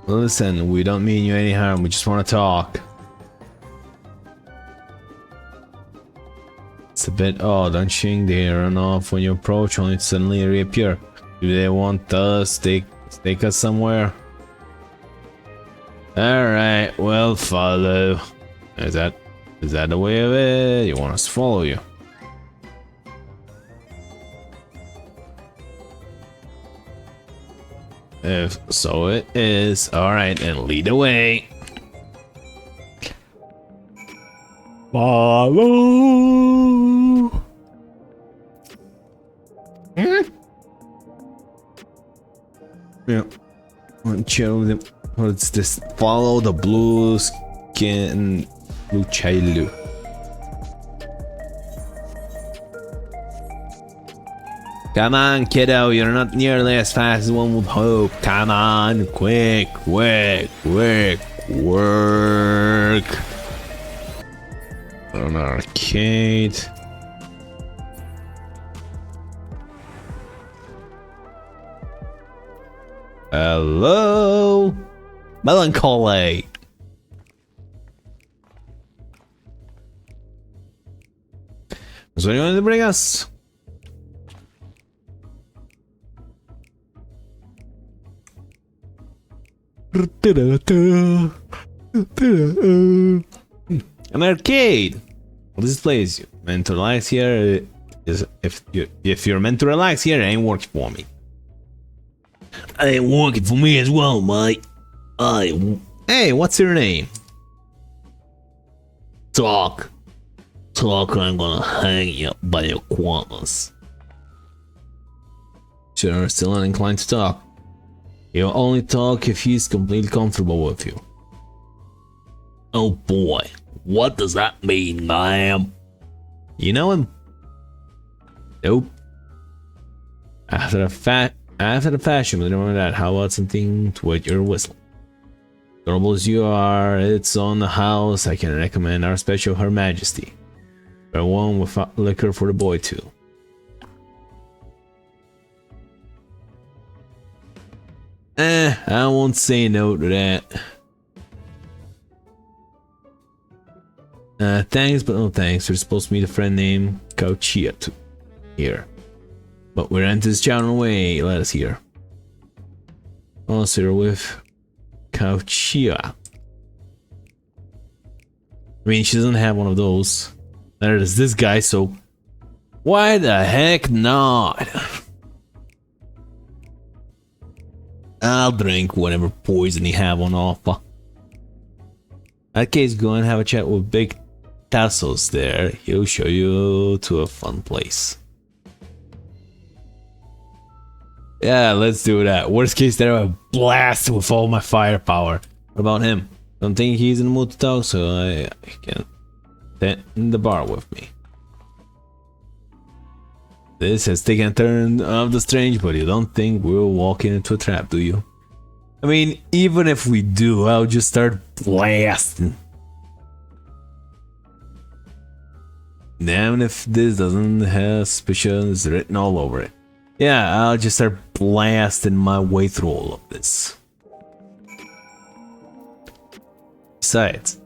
Listen, we don't mean you any harm, we just want to talk. It's a bit odd, don't you think? They run off when you approach, only to suddenly reappear. Do they want us to take us somewhere? Alright, well, follow. Is that the way of it? You want us to follow you? If so it is. Alright, then lead the way. Follow. Yeah. What's this? Follow the blue skin, blue child. Come on, kiddo, you're not nearly as fast as one would hope. Come on, quick, work. An arcade. Hello, Melancholy. So what do you want to bring us? An arcade. Well, this place you meant to relax here. Is if you're meant to relax here, it ain't working for me. It ain't working for me as well, mate. Hey, what's your name? Talk. Talk or I'm gonna hang you by your quads. Sure, still uninclined to talk. He'll only talk if he's completely comfortable with you. Oh boy, what does that mean, ma'am? You know him? Nope. After the fashion, but remember that. How about something to wet your whistle? Adorable as you are, it's on the house. I can recommend our special Her Majesty. But one with liquor for the boy too. I won't say no to that. Thanks, but no thanks. We're supposed to meet a friend named Kauchia here. But we're on this channel way. Let us hear. Also, you're with Kauchia. I mean, she doesn't have one of those. Neither does this guy, so why the heck not? I'll drink whatever poison you have on offer. In that case, go and have a chat with Big Tassos there. He'll show you to a fun place. Yeah, let's do that. Worst case there, I blast with all my firepower. What about him? Don't think he's in the mood to talk, so I can stand in the bar with me. This has taken a turn of the strange, but you don't think we're walking into a trap, do you? I mean, even if we do, I'll just start blasting. Damn if this doesn't have suspicions written all over it. Yeah, I'll just start blasting my way through all of this. Besides.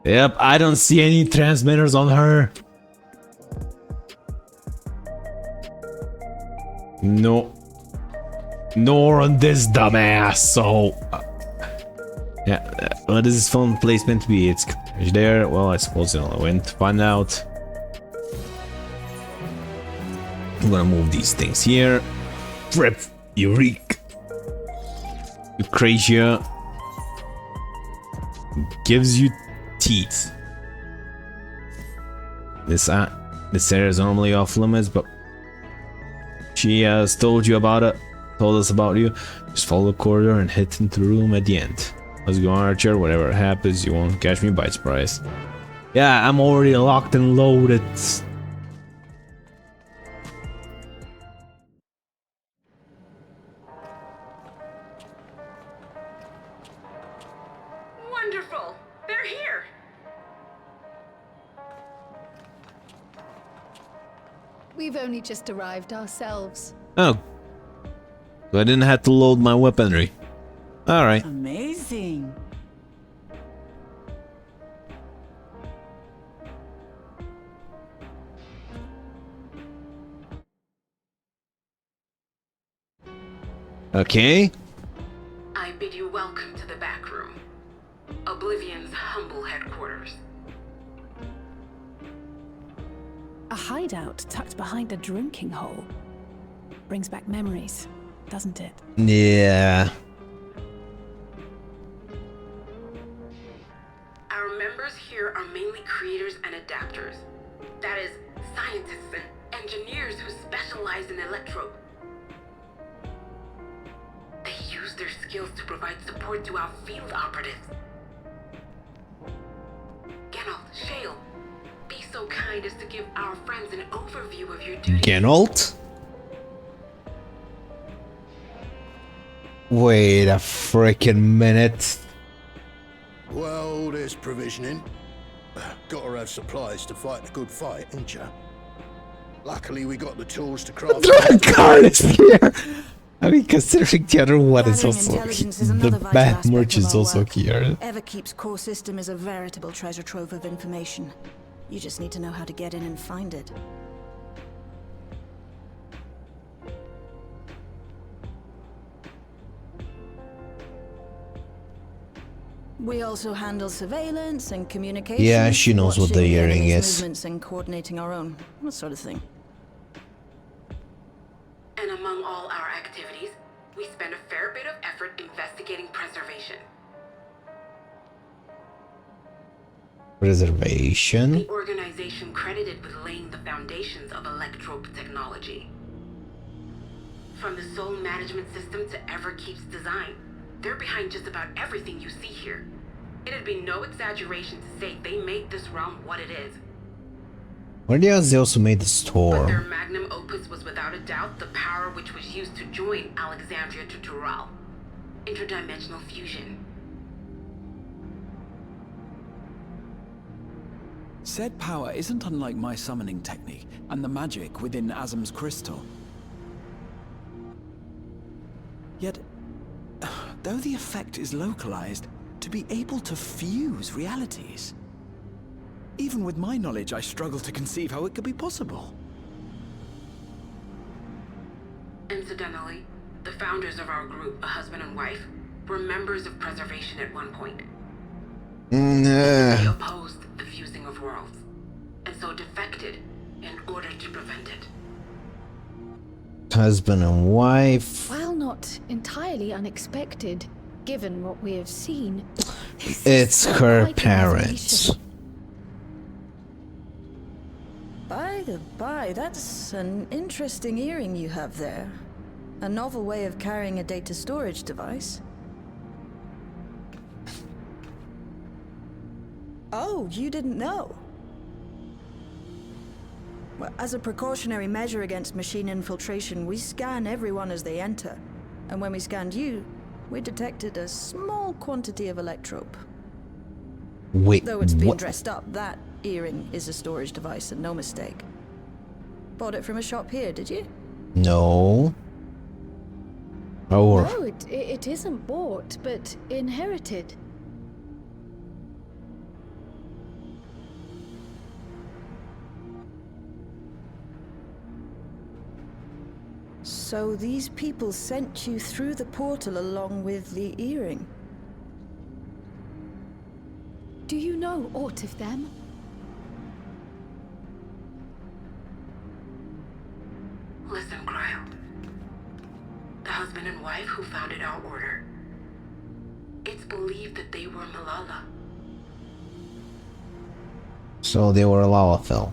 Yep, I don't see any transmitters on her. No. Nor on this dumbass, so... yeah, what is this phone place meant to be? It's there? Well, I suppose I went to find out. I'm gonna move these things here. Rip, Eureka. Eucrasia. Gives you teeth. This area is normally off limits, but she has told you about it. Told us about you. Just follow the corridor and head into the room at the end. Let's go, Archer. Whatever happens, you won't catch me by surprise. Yeah, I'm already locked and loaded. Wonderful! They're here! We've only just arrived ourselves. Oh. So I didn't have to load my weaponry. Alright. Amazing. Okay. I bid you welcome to the back room. Oblivion's humble headquarters. A hideout tucked behind a drinking hole. Brings back memories, doesn't it? Yeah. Our members here are mainly creators and adapters. That is, scientists and engineers who specialize in electro. They use their skills to provide support to our field operatives. Geralt, Shale, be so kind as to give our friends an overview of your duties. Geralt? Wait a freaking minute. Well, there's provisioning. Gotta have supplies to fight a good fight, ain't ya? Luckily, we got the tools to craft. The card is here! I mean, considering the other one is also the bad merch is also here. Everkeep's core system is a veritable treasure trove of information. You just need to know how to get in and find it. We also handle surveillance and communication. Yeah, she knows what the earring is. Movements and coordinating our own, that sort of thing. And among all our activities, we spend a fair bit of effort investigating preservation. Preservation. The organization credited with laying the foundations of electrope technology. From the soul management system to Everkeep's design, they're behind just about everything you see here. It'd be no exaggeration to say they made this realm what it is. Where they also made the But their storm. magnum opus was without a doubt the power which was used to join Alexandria to Tural. Interdimensional fusion. Said power isn't unlike my summoning technique and the magic within Azam's crystal. Yet, though the effect is localized, to be able to fuse realities. Even with my knowledge, I struggle to conceive how it could be possible. Incidentally, the founders of our group, a husband and wife, were members of Preservation at one point. They opposed the fusing of worlds, and so defected in order to prevent it. Husband and wife. While not entirely unexpected, given what we have seen, It's her parents. By the by, that's an interesting earring you have there. A novel way of carrying a data storage device. Oh, you didn't know? Well, as a precautionary measure against machine infiltration, we scan everyone as they enter. And when we scanned you, we detected a small quantity of electrope. Wait, Though it's been what? dressed up, that earring is a storage device and no mistake. Bought it from a shop here, did you? No. Or no, it isn't bought, but inherited. So these people sent you through the portal along with the earring? Do you know aught of them? Listen, Cryo. The husband and wife who founded our order. It's believed that they were Malala. so they were Lalafell.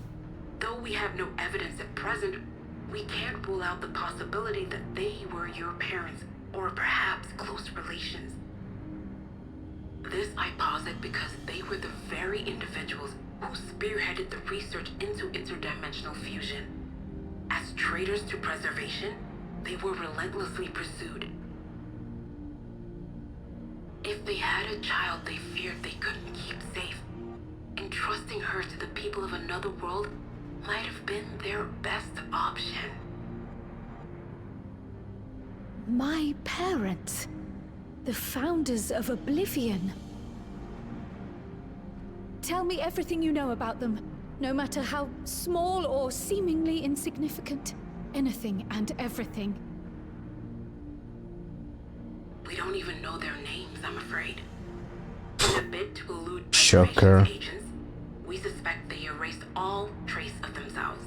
Though we have no evidence at present, we can't rule out the possibility that they were your parents, or perhaps close relations. This I posit because they were the very individuals who spearheaded the research into interdimensional fusion. As traitors to preservation, they were relentlessly pursued. If they had a child they feared they couldn't keep safe, entrusting her to the people of another world might have been their best option. My parents, the founders of Oblivion. Tell me everything you know about them, no matter how small or seemingly insignificant. Anything and everything. We don't even know their names, I'm afraid. In a bid to elude Shocker. preservation agents, we suspect they erased all trace of themselves.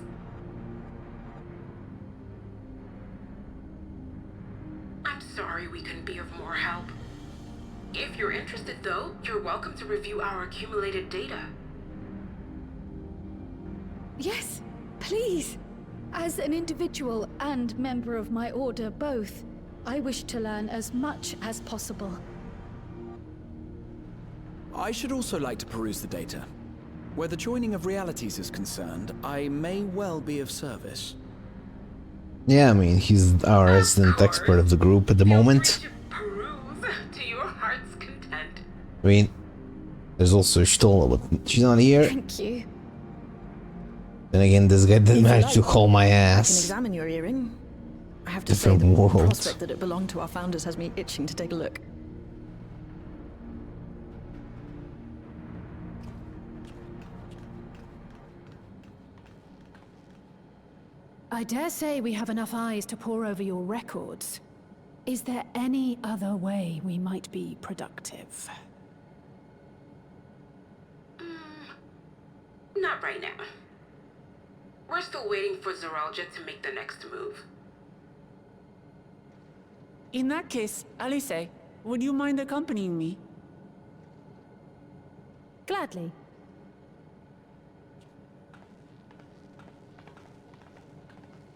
I'm sorry we couldn't be of more help. If you're interested, though, you're welcome to review our accumulated data. Yes, please. As an individual and member of my order both, I wish to learn as much as possible. I should also like to peruse the data. Where the joining of realities is concerned, I may well be of service. Yeah, I mean, he's our resident expert of the group at the moment. Peruse to your heart's content. I mean, there's also Stola, but she's not here. Thank you. Then again, this guy didn't If you manage to like, haul my I can ass. examine your earring. I have to say, Different the world. prospect that it belonged to our founders has me itching to take a look. I dare say we have enough eyes to pore over your records. Is there any other way we might be productive? Not right now. We're still waiting for Zoralja to make the next move. In that case, Alice, would you mind accompanying me? Gladly.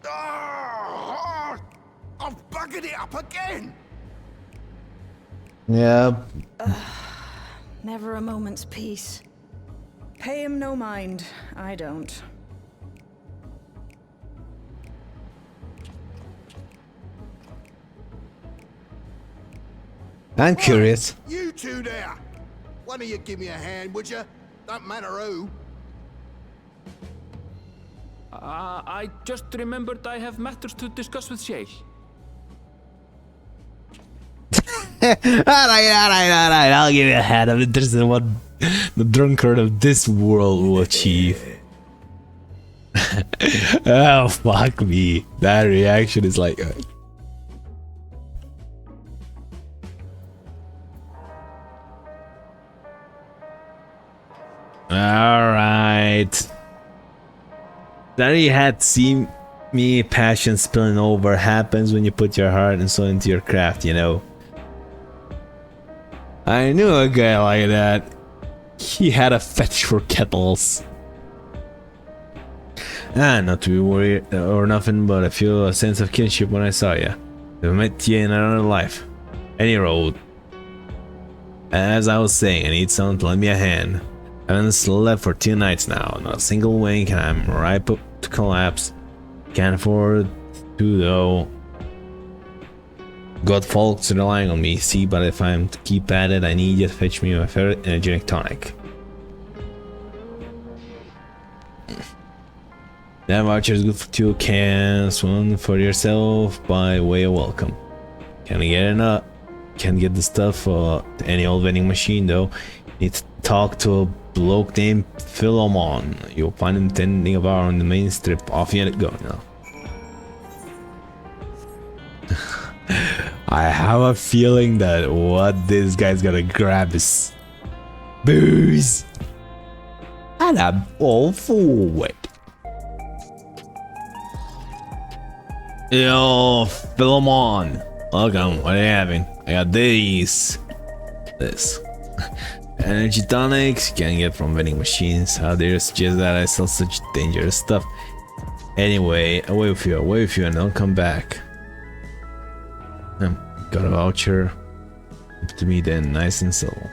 Oh, I've buggered it up again. Yeah. Never a moment's peace. Pay him no mind. I don't. I'm curious. You two there. One of you give me a hand, would you? Don't matter who. I just remembered I have matters to discuss with Shay. Alright, I'll give you a hand. I'm interested in what the drunkard of this world will achieve. Oh, fuck me. That reaction is like... Alright. That you had seen me passion spilling over happens when you put your heart and soul into your craft, you know. I knew a guy like that. He had a fetish for kettles. Not to be worried or nothing, but I feel a sense of kinship when I saw you. I met you in another life. Any road. As I was saying, I need someone to lend me a hand. I haven't slept for 2 nights now, not a single wink, and I'm ripe up to collapse. Can't afford to though. Got folks relying on me, see, but if I'm to keep at it, I need you to fetch me my favorite energetic tonic. That voucher is good for 2 cans, one for yourself by way of welcome. Can't get enough. Can't get the stuff to any old vending machine though. Need to talk to a bloke named Philemon. You'll find him tending a bar on the main strip. Off you go now. I have a feeling that what this guy's gonna grab is booze. And I'm all for it. Yo, Philemon. Welcome, what are you having? I got this. Energy tonics you can get from vending machines. How dare you suggest that I sell such dangerous stuff? Anyway, away with you, and don't come back. Got a voucher. Up to me then, nice and simple.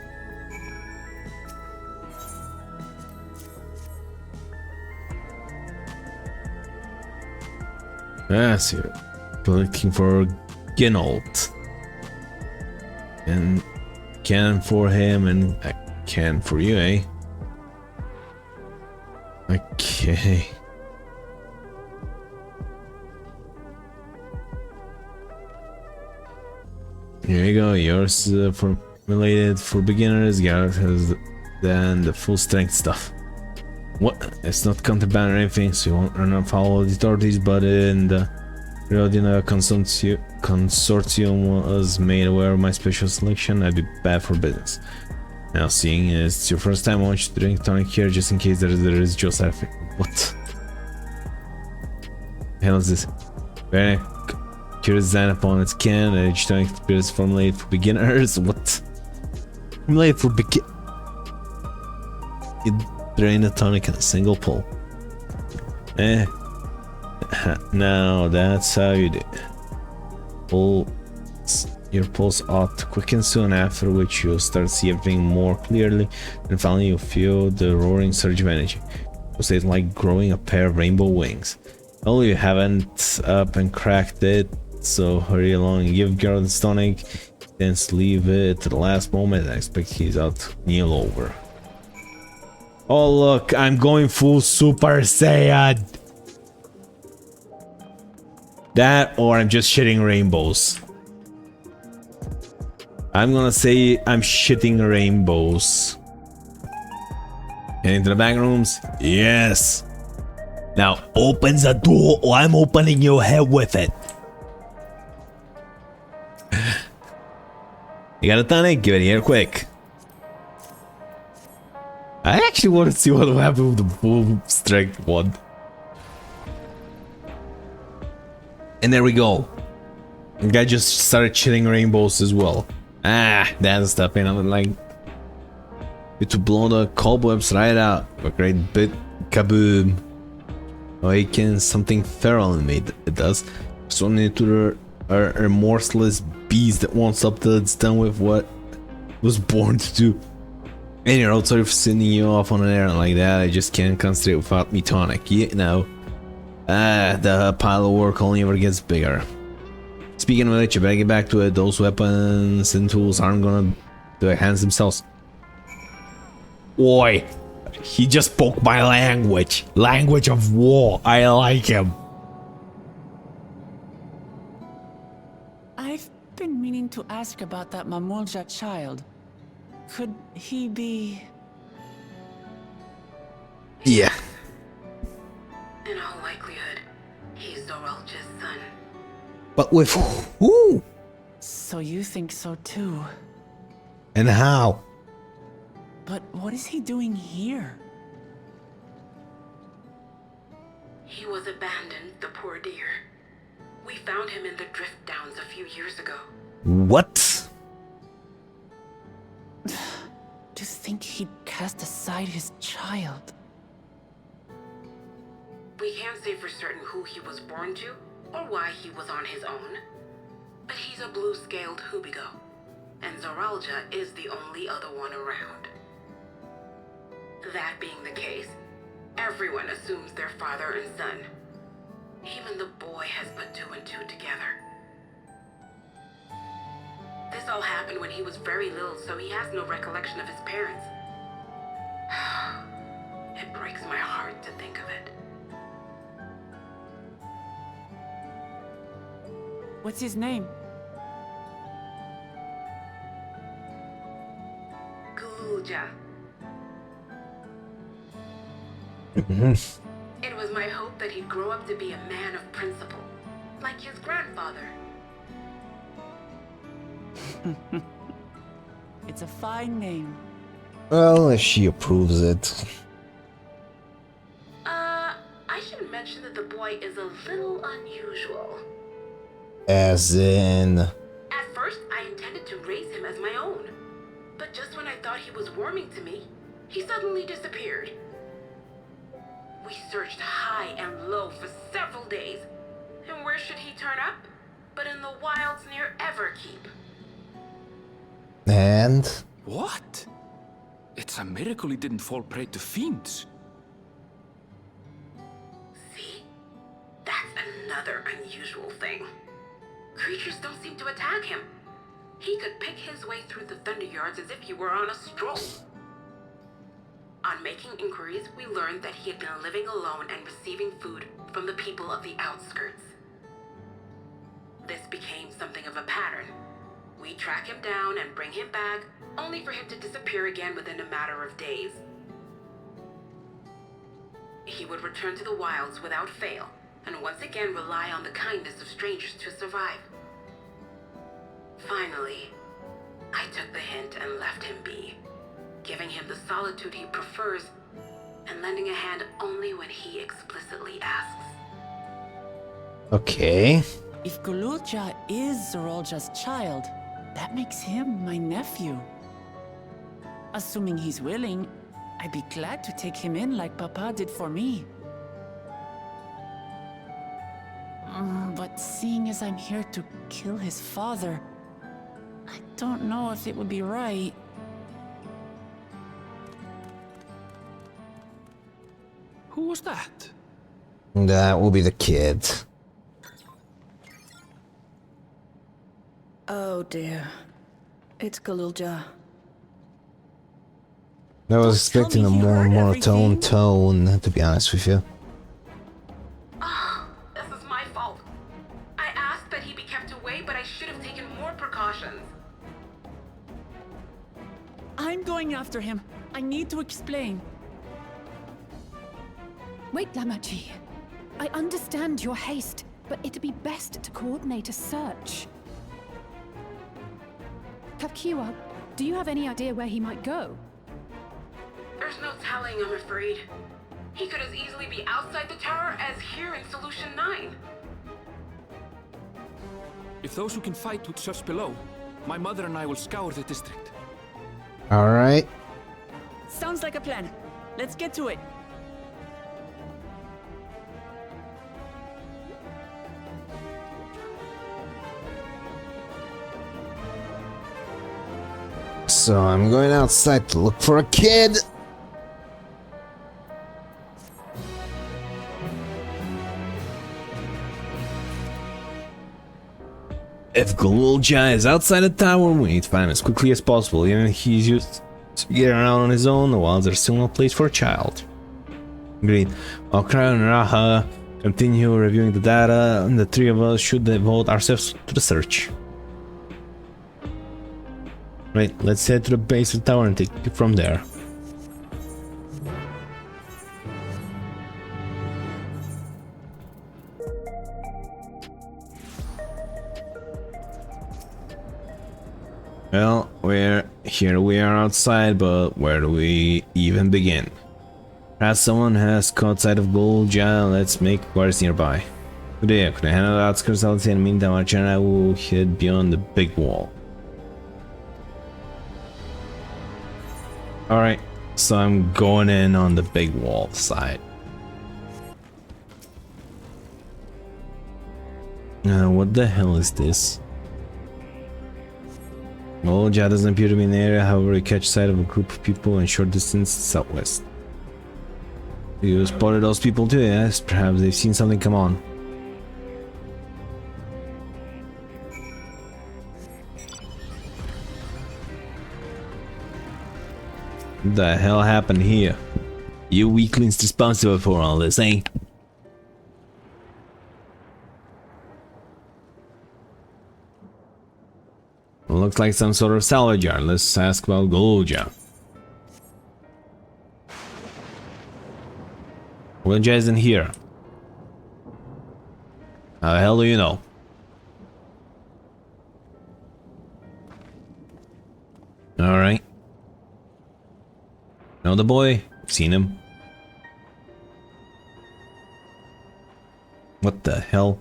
Yes, you're looking for Ginault. And can for him and I can for you, eh? Okay. Here you go, yours formulated for beginners. Garrett has then the full strength stuff. What? It's not contraband or anything, so you won't run afoul of the authorities, but in the Rodina consortium was made aware of my special selection, I'd be bad for business. Now, seeing it's your first time, I want you to drink tonic here just in case there is a residual side effect. What? The hell is this? Very curious design upon its can, each tonic is formulated for beginners. What? Formulated for begin. You drain the tonic in a single pull. Now that's how you do it. Your pulse ought to quicken soon, after which you'll start to see everything more clearly, and finally you'll feel the roaring surge of energy. It's like growing a pair of rainbow wings. Well, you haven't up and cracked it, so hurry along and give Geralt the tonic, then leave it to the last moment. I expect he's out to kneel over. Oh look, I'm going full Super Saiyan! That, or I'm just shitting rainbows. I'm gonna say I'm shitting rainbows. And into the back rooms? Yes. Now open the door or I'm opening your head with it. You got a tonic? Give it here quick. I actually want to see what will happen with the full strength one. And there we go. The guy just started shitting rainbows as well. That's stuff, and I'm like, to blow the cobwebs right out. A great bit kaboom. awakens something feral in me. It does. Summoning to a remorseless beast that won't stop till it's done with what it was born to do. And you're out, sorry for sending you off on an errand like that. I just can't concentrate without me tonic. You know. The pile of work only ever gets bigger. Speaking of which, you better get back to it. Those weapons and tools aren't gonna do their hands themselves. Oi! He just spoke my language. Language of war. I like him. I've been meaning to ask about that Mamulja child. Could he be... Yeah. In all likelihood, he's Zoralja's son. But with who? So you think so too? And how? But what is he doing here? He was abandoned, the poor dear. We found him in the Drift Downs a few years ago. What? To think he'd cast aside his child. We can't say for certain who he was born to, or why he was on his own. But he's a blue-scaled Hubigo, and Zoralja is the only other one around. That being the case, everyone assumes they're father and son. Even the boy has put 2 and 2 together. This all happened when he was very little, so he has no recollection of his parents. It breaks my heart to think of it. What's his name? Gulja. It was my hope that he'd grow up to be a man of principle, like his grandfather. It's a fine name. Well, if she approves it. I should mention that the boy is a little unusual. As in... At first, I intended to raise him as my own. But just when I thought he was warming to me, he suddenly disappeared. We searched high and low for several days. And where should he turn up? But in the wilds near Everkeep. And? What? It's a miracle he didn't fall prey to fiends. See? That's another unusual thing. Creatures don't seem to attack him. He could pick his way through the Thunderyards as if he were on a stroll. On making inquiries, we learned that he had been living alone and receiving food from the people of the outskirts. This became something of a pattern. We track him down and bring him back, only for him to disappear again within a matter of days. He would return to the wilds without fail, and once again rely on the kindness of strangers to survive. Finally, I took the hint and left him be, giving him the solitude he prefers, and lending a hand only when he explicitly asks. Okay. If Gululja is Zoralja's child, that makes him my nephew. Assuming he's willing, I'd be glad to take him in like Papa did for me. But seeing as I'm here to kill his father, I don't know if it would be right. Who was that? That will be the kid. Oh dear. It's Gululja. I was expecting a more monotone tone, to be honest with you. This is my fault. I asked that he be kept away, but I should have taken more precautions. I'm going after him. I need to explain. Wait, Lamachi. I understand your haste, but it'd be best to coordinate a search. Kapkiwa, do you have any idea where he might go? There's no telling, I'm afraid. He could as easily be outside the tower as here in Solution 9. If those who can fight would search below, my mother and I will scour the district. Alright. Sounds like a plan. Let's get to it. So I'm going outside to look for a kid. If Golulja is outside the tower, we need to find him as quickly as possible. Even if he's used to get around on his own, the wilds are still no place for a child. Agreed. While Cryo and Raha continue reviewing the data, and the three of us should devote ourselves to the search. Right, let's head to the base of the tower and take it from there. Well, we are outside, but where do we even begin? As someone has caught sight of Golulja, let's make inquiries nearby. Today, I could handle the outskirts of the city, and meantime, Archer and I will head beyond the big wall. Alright, so I'm going in on the big wall side. What the hell is this? Golulja doesn't appear to be in the area, however, we catch sight of a group of people in short distance southwest. You spotted those people too, yes? Perhaps they've seen something come on. What the hell happened here? You weaklings responsible for all this, eh? Looks like some sort of salvage yard. Let's ask about Golulja. Golulja isn't here. How the hell do you know? Alright. Know the boy? Seen him? What the hell?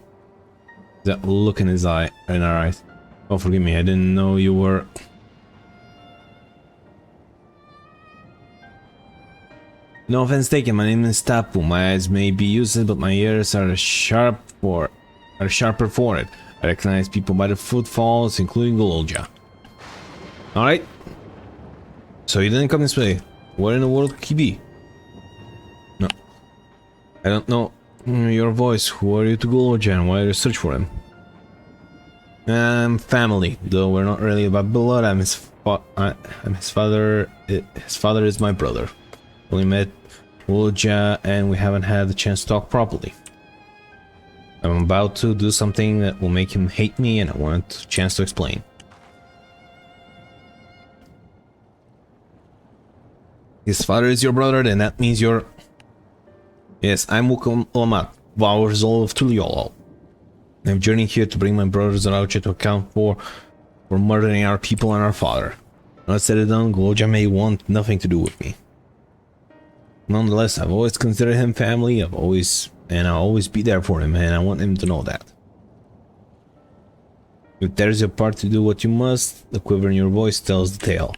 That look in his eye, in our eyes. Oh, forgive me, I didn't know you were... No offense taken, my name is Tapu. My eyes may be useless, but my ears are sharper for it. I recognize people by the footfalls, including Golulja. Alright. So you didn't come this way. Where in the world could he be? No. I don't know your voice. Who are you to Golulja and why do you search for him? I'm family, though we're not really about blood. I'm his father. His father is my brother. We met Golulja and we haven't had the chance to talk properly. I'm about to do something that will make him hate me and I want a chance to explain. His father is your brother, then that means you're... Yes, I'm Wukalamat, vow resolve to Yolo. I'm journeying here to bring my brother Zaraucha to account for murdering our people and our father. When I said it done, Golulja may want nothing to do with me. Nonetheless, I've always considered him family. I'll always be there for him, and I want him to know that. If there's your part to do what you must, the quiver in your voice tells the tale.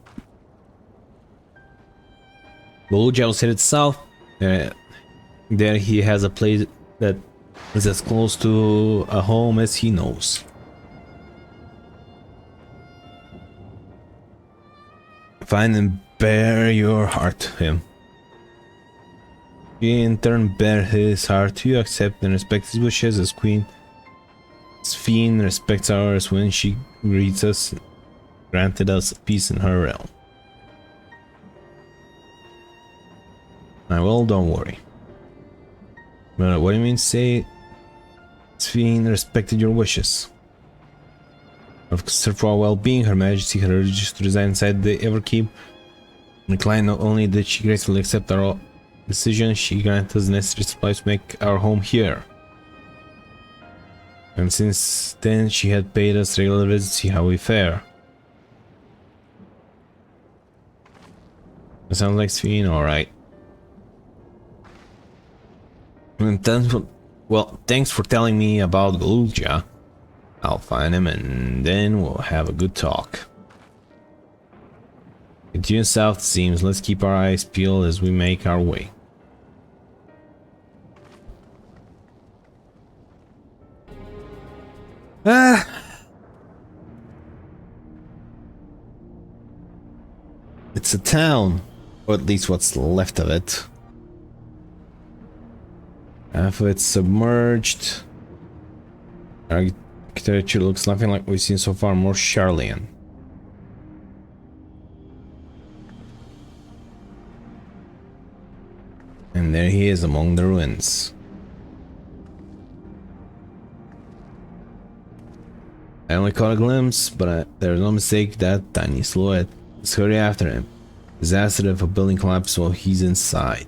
Golulja was headed south. There he has a place that is as close to a home as he knows. Find and bear your heart to him. He in turn bear his heart to you, accept and respect his wishes as Queen Sphene respects ours when she greets us, granted us peace in her realm. Well, don't worry. But what do you mean say Sphene respected your wishes? Of concern for our well-being, Her Majesty had urged us to reside inside the Everkeep. Decline not only did she gracefully accept our decision, she granted us necessary supplies to make our home here. And since then, she had paid us regular visits to see how we fare. That sounds like Sphene, alright. Well, thanks for telling me about Golulja. I'll find him and then we'll have a good talk. Continue south, it seems. Let's keep our eyes peeled as we make our way. It's a town, or at least what's left of it. Half of it's submerged. Architecture looks nothing like we've seen so far, more Charlian. And there he is among the ruins. I only caught a glimpse, but there's no mistake that tiny silhouette. Let's hurry after him. Disaster if a building collapses while he's inside.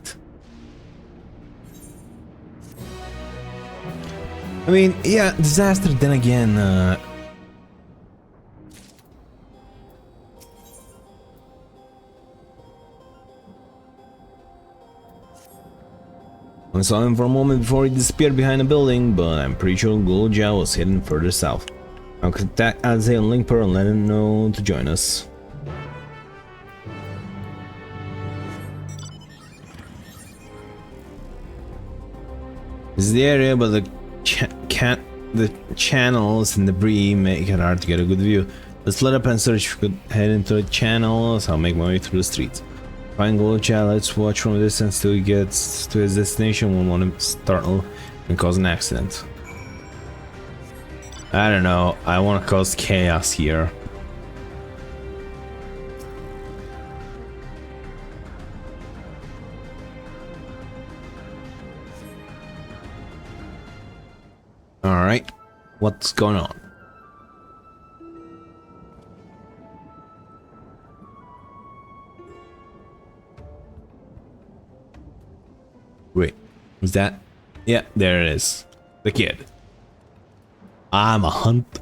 I mean, yeah, disaster, then again, I saw him for a moment before he disappeared behind a building, but I'm pretty sure Gulja was hidden further south. I'll contact Azay and Linkper and let him know to join us. This is the area, but the channels and debris make it hard to get a good view. Let's let up and search. If we could head into the channels, I'll make my way through the streets. Find Gulja, let's watch from a distance till he gets to his destination. Won't want to startle and cause an accident. I don't know, I want to cause chaos here. Alright, what's going on? Wait, was that? Yeah, there it is. The kid. I'm a hunt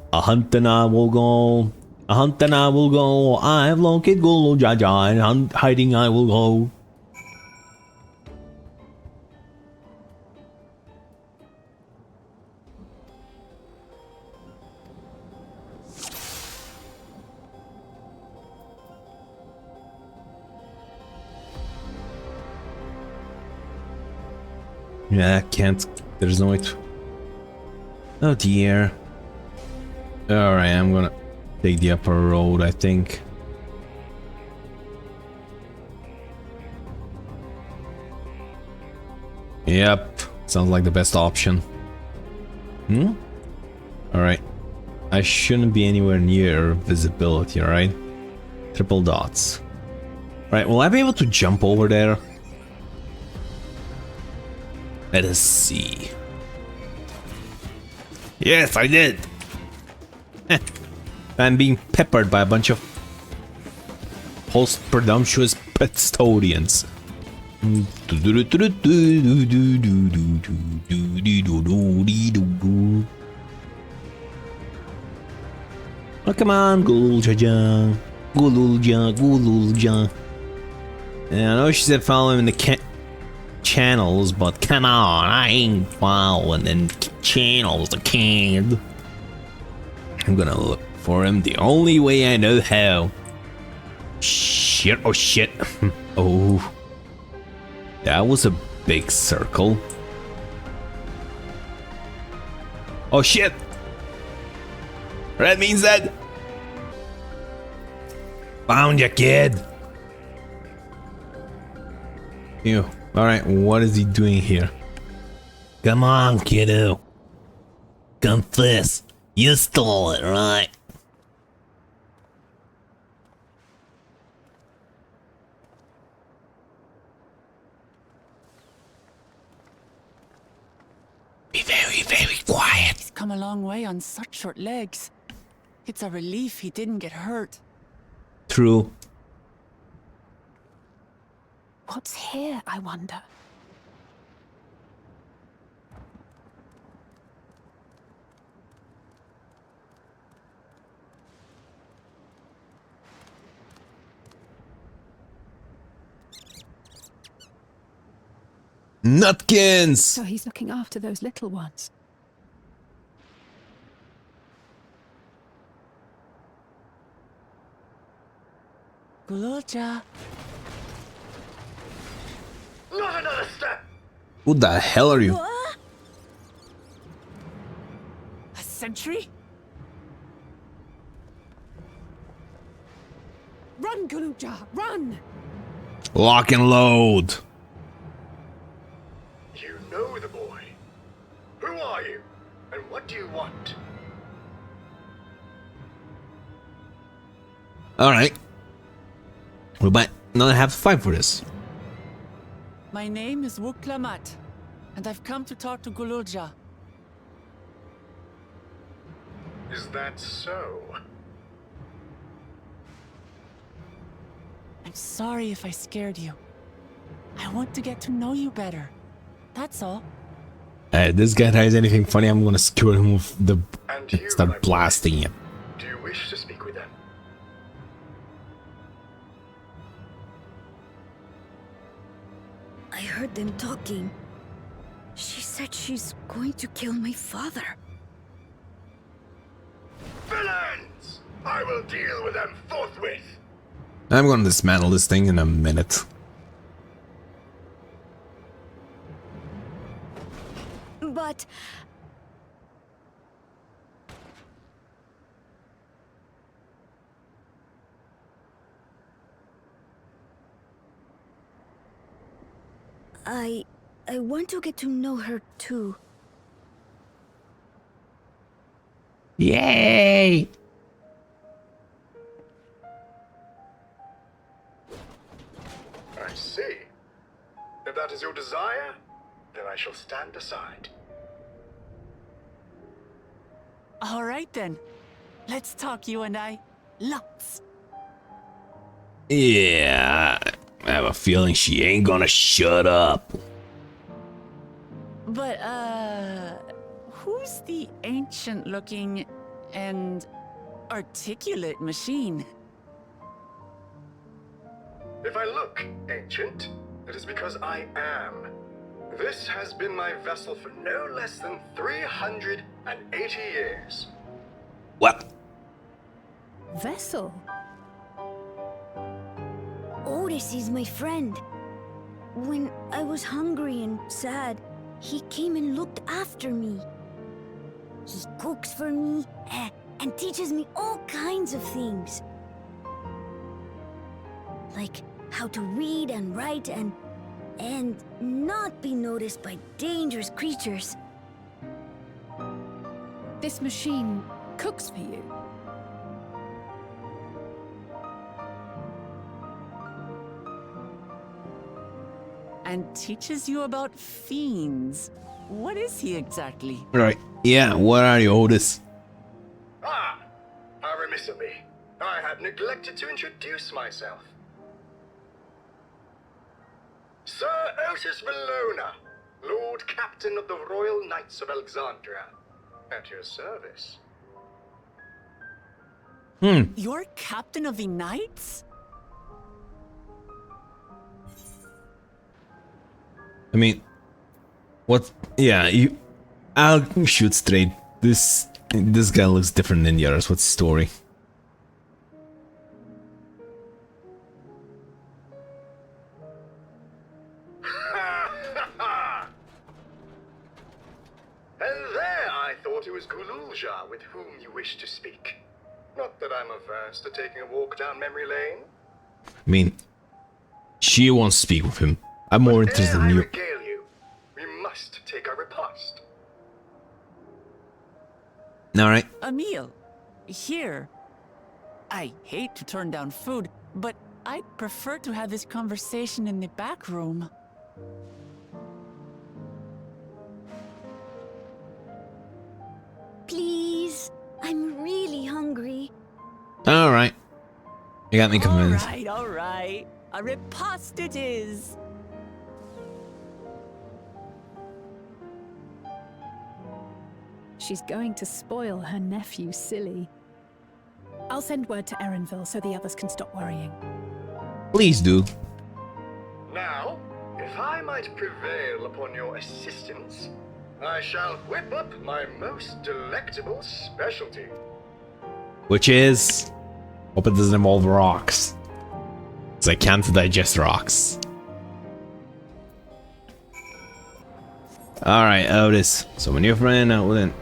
and I will go. A hunt and I will go. I have located Gulja and hiding I will go. Yeah, I can't. There's no way to. Oh dear. Alright, I'm gonna take the upper road, I think. Yep, sounds like the best option. Alright. I shouldn't be anywhere near visibility, alright? Triple dots. Right, will I be able to jump over there? Let us see. Yes, I did! I'm being peppered by a bunch of post-presumptuous custodians. Oh, come on, Gulja. Gulja. Yeah, I know she said follow him in the channels, but come on, I ain't following in channels, the kid. I'm gonna look for him the only way I know how. Shit, oh shit. Oh. That was a big circle. Oh shit! That means that... Found ya, kid! Ew. Alright, what is he doing here? Come on, kiddo. Confess. You stole it, right? Be very, very quiet. He's come a long way on such short legs. It's a relief he didn't get hurt. True. What's here, I wonder? Nutkins! So he's looking after those little ones. Gulja. Not another step! Who the hell are you? A sentry? Run! Run, Galuja, run! Lock and load. You know the boy. Who are you? And what do you want? Alright. We might not have to fight for this. My name is Wuklamat, and I've come to talk to Galuja. Is that so? I'm sorry if I scared you. I want to get to know you better. That's all. This guy tries anything funny, I'm gonna skewer him with the... And you, start blasting him. Do you wish to speak with them? I heard them talking. She said she's going to kill my father. Villains! I will deal with them forthwith. I'm gonna dismantle this thing in a minute. But... I want to get to know her too. Yay! I see. If that is your desire, then I shall stand aside. All right then. Let's talk, you and I. Lots. Yeah, I have a feeling she ain't gonna shut up. But, who's the ancient-looking and articulate machine? If I look ancient, it is because I am. This has been my vessel for no less than 380 years. What? Vessel? Otis is my friend. When I was hungry and sad, he came and looked after me. He cooks for me and teaches me all kinds of things. Like how to read and write and not be noticed by dangerous creatures. This machine cooks for you? And teaches you about fiends. What is he exactly? Right. Yeah, what are you, Otis? Ah! How remiss of me. I had neglected to introduce myself. Sir Otis Valona, Lord Captain of the Royal Knights of Alexandria. At your service. You're Captain of the Knights? I mean, what? Yeah, I'll shoot straight. This guy looks different than the others. What's the story? And there I thought it was Gululja with whom you wish to speak. Not that I'm averse to taking a walk down memory lane. I mean, she wants to speak with him. I'm more interested in you. Regale you, we must take our repast. Alright. A meal. Here. I hate to turn down food, but I'd prefer to have this conversation in the back room. Please, I'm really hungry. Alright. You got me convinced. All right. A repast it is. She's going to spoil her nephew silly. I'll send word to Erenville so the others can stop worrying. Please do. Now, if I might prevail upon your assistance, I shall whip up my most delectable specialty. Which is... Hope it doesn't involve rocks. Because I can't digest rocks. Alright, Otis. So when your friend with an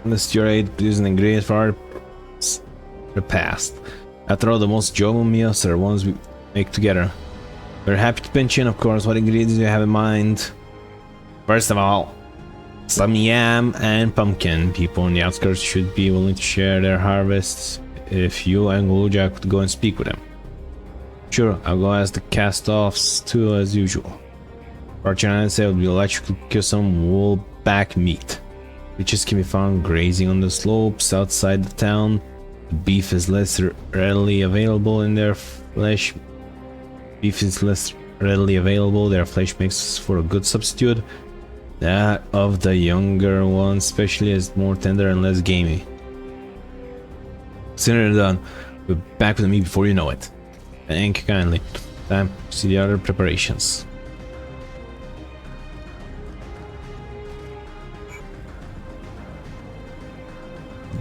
list your aid, produce an ingredient for our repast. After all, the most joyful meals are ones we make together. We're happy to pinch in, of course. What ingredients do you have in mind? First of all, some yam and pumpkin. People on the outskirts should be willing to share their harvests if you and Guluja could go and speak with them. Sure, I'll go ask the cast-offs too, as usual. Fortunately, it would be electrical to kill some wool-back meat. Witches can be found grazing on the slopes outside the town. The beef is less readily available in their flesh. Their flesh makes for a good substitute. That of the younger ones especially is more tender and less gamey. Sooner than done, we're back with me before you know it. Thank you kindly. Time to see the other preparations.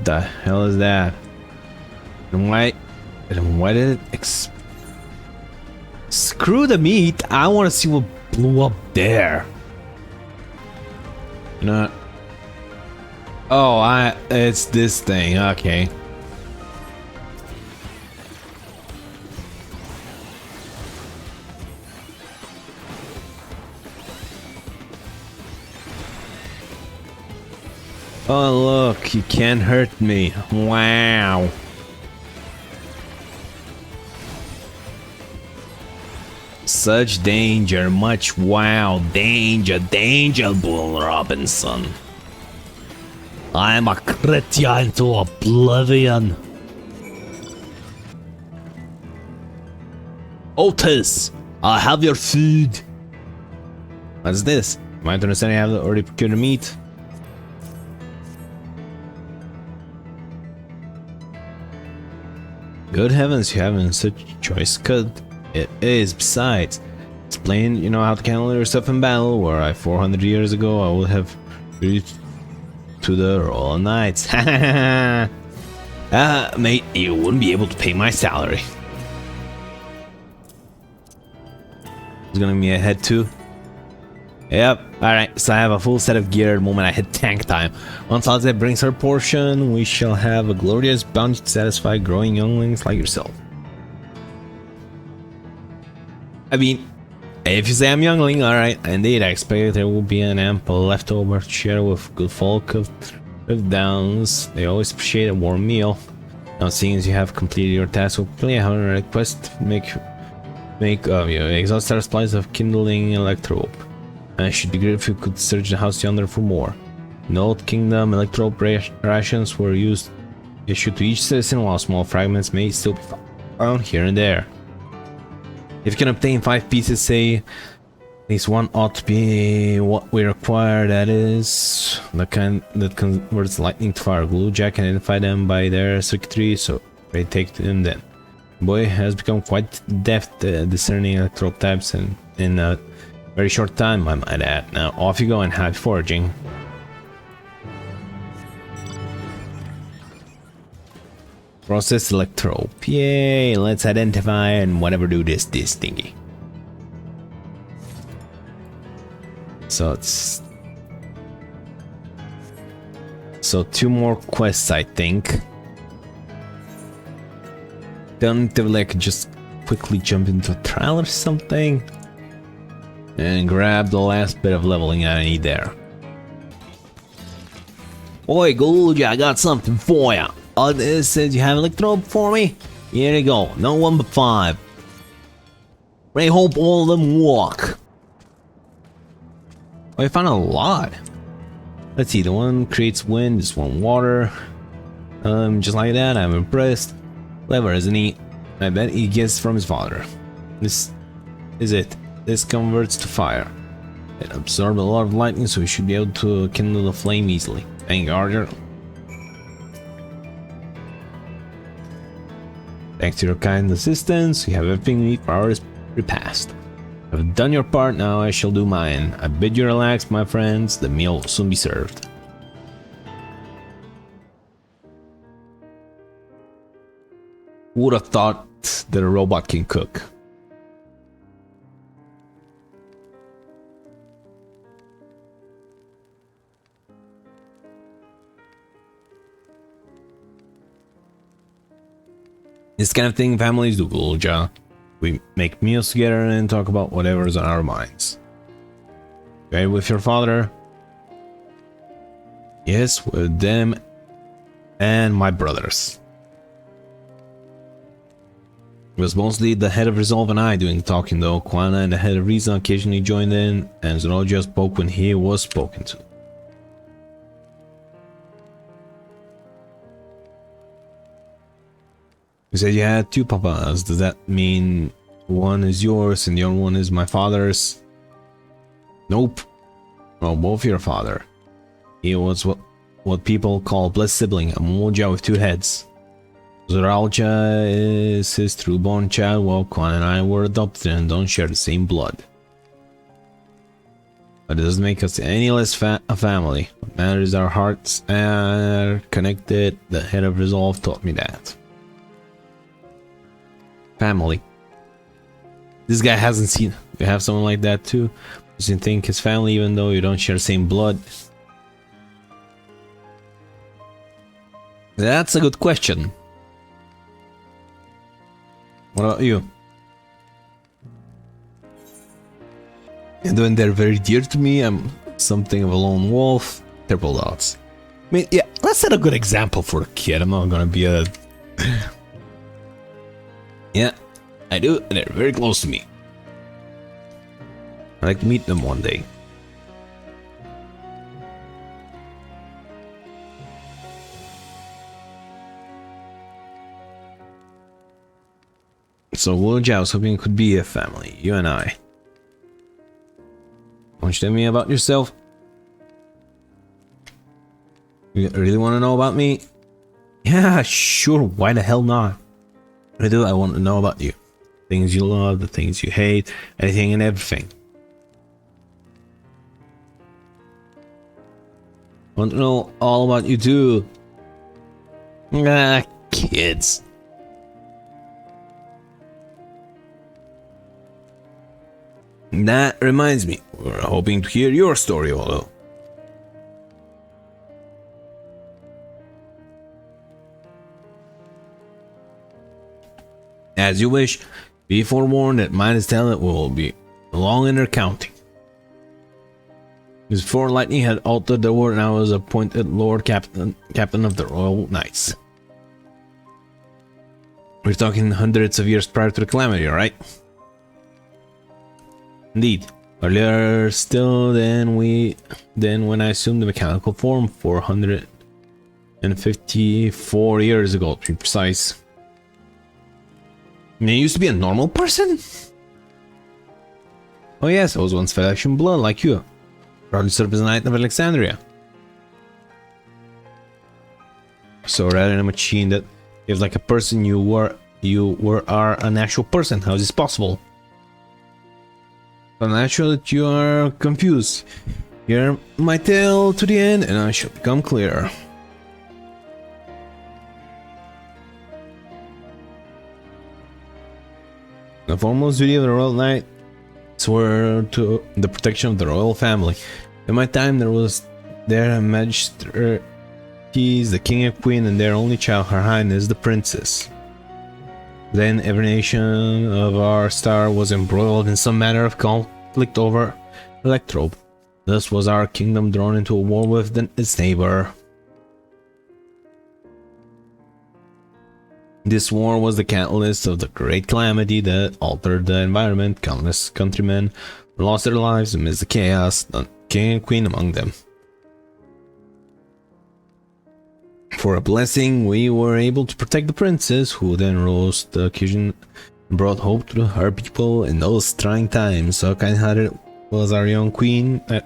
The hell is that? And why did it screw the meat? I want to see what blew up there. You know what? Oh, it's this thing. Okay. Oh look, you can't hurt me. Wow. Such danger, much wow, danger, Bull Robinson. I am a crit you into oblivion. Otis, I have your food. What's this? Am I to understand you have already procured the meat? Good heavens, you haven't such choice cut. It is, besides. It's plain you know how to handle yourself in battle, where 400 years ago I would have reached to the Royal Knights. Mate, you wouldn't be able to pay my salary. It's gonna be a head too. Yep, alright, so I have a full set of gear the moment I hit tank time. Once Alzette brings her portion, we shall have a glorious bounty to satisfy growing younglings like yourself. I mean, if you say I'm youngling, alright, indeed, I expect there will be an ample leftover to share with good folk of Downs. They always appreciate a warm meal. Now, seeing as you have completed your task, hopefully I have a request to make exhaust our supplies of kindling electrope. It should be great if you could search the house yonder for more. In Old Kingdom, electrope rations were issued to each citizen, while small fragments may still be found here and there. If you can obtain 5 pieces, say, at least one ought to be what we require. That is the kind that converts lightning to fire. Gluejack can identify them by their circuitry, so they take them then. The boy has become quite deft at discerning electrope types, and in a very short time, I might add. Now off you go and happy foraging. Process electrope. Yay, let's identify and whatever do this thingy. So it's 2 more quests, I think. Don't like just quickly jump into a trial or something and grab the last bit of leveling I need there. Oi, Guluja, I got something for ya. It says you have electrope for me? Here you go, no 1 but 5. I hope all of them walk. Oh, I found a lot. Let's see, the one creates wind, this one water. Just like that, I'm impressed. Clever, isn't he? I bet he gets from his father. This is it. This converts to fire. It absorbs a lot of lightning, so we should be able to kindle the flame easily. Thank you, Archer. Thanks to your kind assistance, you have everything you need for our repast. You have done your part, now I shall do mine. I bid you relax, my friends. The meal will soon be served. Who would have thought that a robot can cook? This kind of thing families do, Gulja. We make meals together and talk about whatever's on our minds. Okay, with your father? Yes, with them and my brothers. It was mostly the head of Resolve and I doing the talking though. Kwana and the head of Reason occasionally joined in, and Zenolja spoke when he was spoken to. You said you had two papas. Does that mean one is yours and the other one is my father's? Nope. Well, both your father. He was what people call blessed sibling, a Moja with two heads. Zoralja is his true-born child, while Kwan and I were adopted and don't share the same blood. But it doesn't make us any less a family. What matters is our hearts are connected. The head of Resolve taught me that. Family. This guy hasn't seen. You have someone like that too? Does he think his family even though you don't share the same blood? That's a good question. What about you? And when they're very dear to me, I'm something of a lone wolf. Triple dots. I mean, yeah, let's set a good example for a kid. I'm not gonna be a... Yeah, I do, and they're very close to me. I'd like to meet them one day. So, Woolja, I was hoping it could be a family, you and I. Won't you tell me about yourself? You really want to know about me? Yeah, sure, why the hell not? I do, I want to know about you. Things you love, the things you hate, anything and everything. I want to know all about you too. Ah, kids. That reminds me, we're hoping to hear your story, although. As you wish, be forewarned that Midas Talent will be long in their counting. Before Lightning had altered the word and I was appointed Lord Captain of the Royal Knights. We're talking hundreds of years prior to the Calamity, right? Indeed. Earlier still than when I assumed the mechanical form 454 years ago, to be precise. I mean, I used to be a normal person? Oh yes, I was once Federation blood like you. Proudly served as a Knight of Alexandria. So rather than a machine that if like a person you are an actual person. How is this possible? I'm not sure that you are confused. Hear my tale to the end and I shall become clear. The foremost duty of the Royal Knight were to the protection of the royal family. In my time there was their majesties, the king and queen, and their only child, Her Highness the princess. Then every nation of our star was embroiled in some manner of conflict over Electrope. Thus was our kingdom drawn into a war with its neighbor. This war was the catalyst of the great calamity that altered the environment. Countless countrymen lost their lives amidst the chaos, the king and queen among them. For a blessing, we were able to protect the princess, who then rose to the occasion and brought hope to her people in those trying times. So kind-hearted was our young queen. At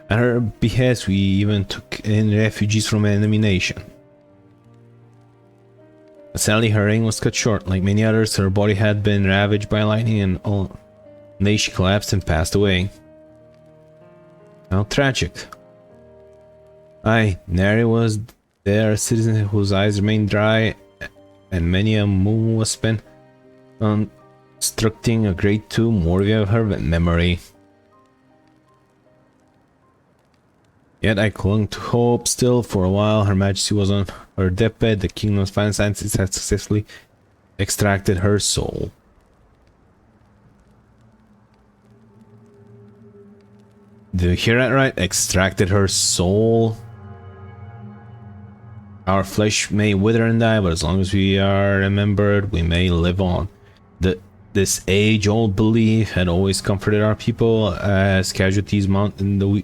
her behest, we even took in refugees from an enemy nation. But sadly, her reign was cut short. Like many others, her body had been ravaged by lightning, and one day she collapsed and passed away. How tragic. Aye, Nary was there, a citizen whose eyes remained dry, and many a moon was spent constructing a great tomb worthy of her memory. Yet I clung to hope still. For a while, Her Majesty was on her deathbed. The Kingdom's Final Fantasy had successfully extracted her soul. Did you hear that right? Extracted her soul. Our flesh may wither and die, but as long as we are remembered, we may live on. This age-old belief had always comforted our people. As casualties mount in the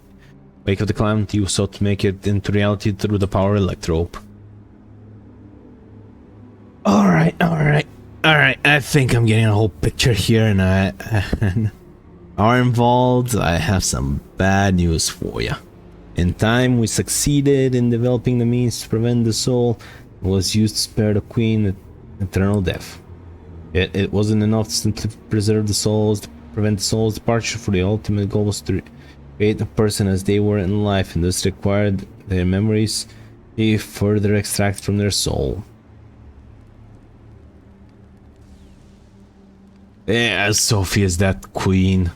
wake of the calamity, we sought to make it into reality through the power of Electrope. Alright. I think I'm getting a whole picture here, and are involved. I have some bad news for you. In time, we succeeded in developing the means to prevent the soul. It was used to spare the queen eternal death. Yet it wasn't enough to simply preserve the souls, to prevent the soul's departure, for the ultimate goal was to create a person as they were in life, and this required their memories be further extracted from their soul. Yeah, Sophie is that queen.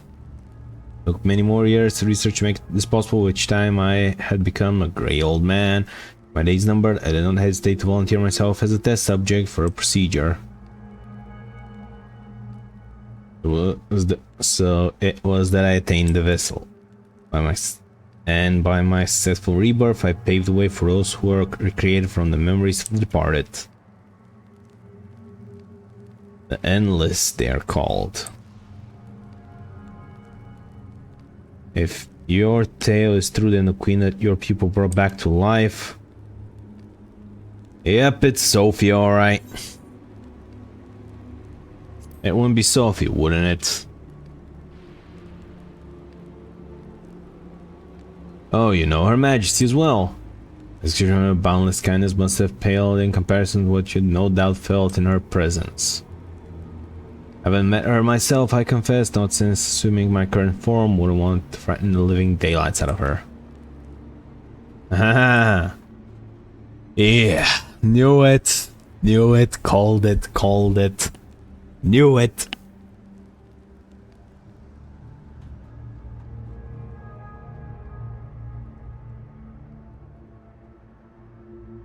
Took many more years to research to make this possible, which time I had become a grey old man. My days numbered, I did not hesitate to volunteer myself as a test subject for a procedure. So it was that I attained the vessel. By my successful rebirth, I paved the way for those who were recreated from the memories of the departed. The Endless, they are called. If your tale is true, then the queen that your people brought back to life... Yep, it's Sophie, alright. It wouldn't be Sophie, wouldn't it? Oh, you know Her Majesty as well. Her boundless kindness must have paled in comparison to what you no doubt felt in her presence. Haven't met her myself, I confess, not since assuming my current form would want to frighten the living daylights out of her. Ah, yeah, knew it, called it, knew it.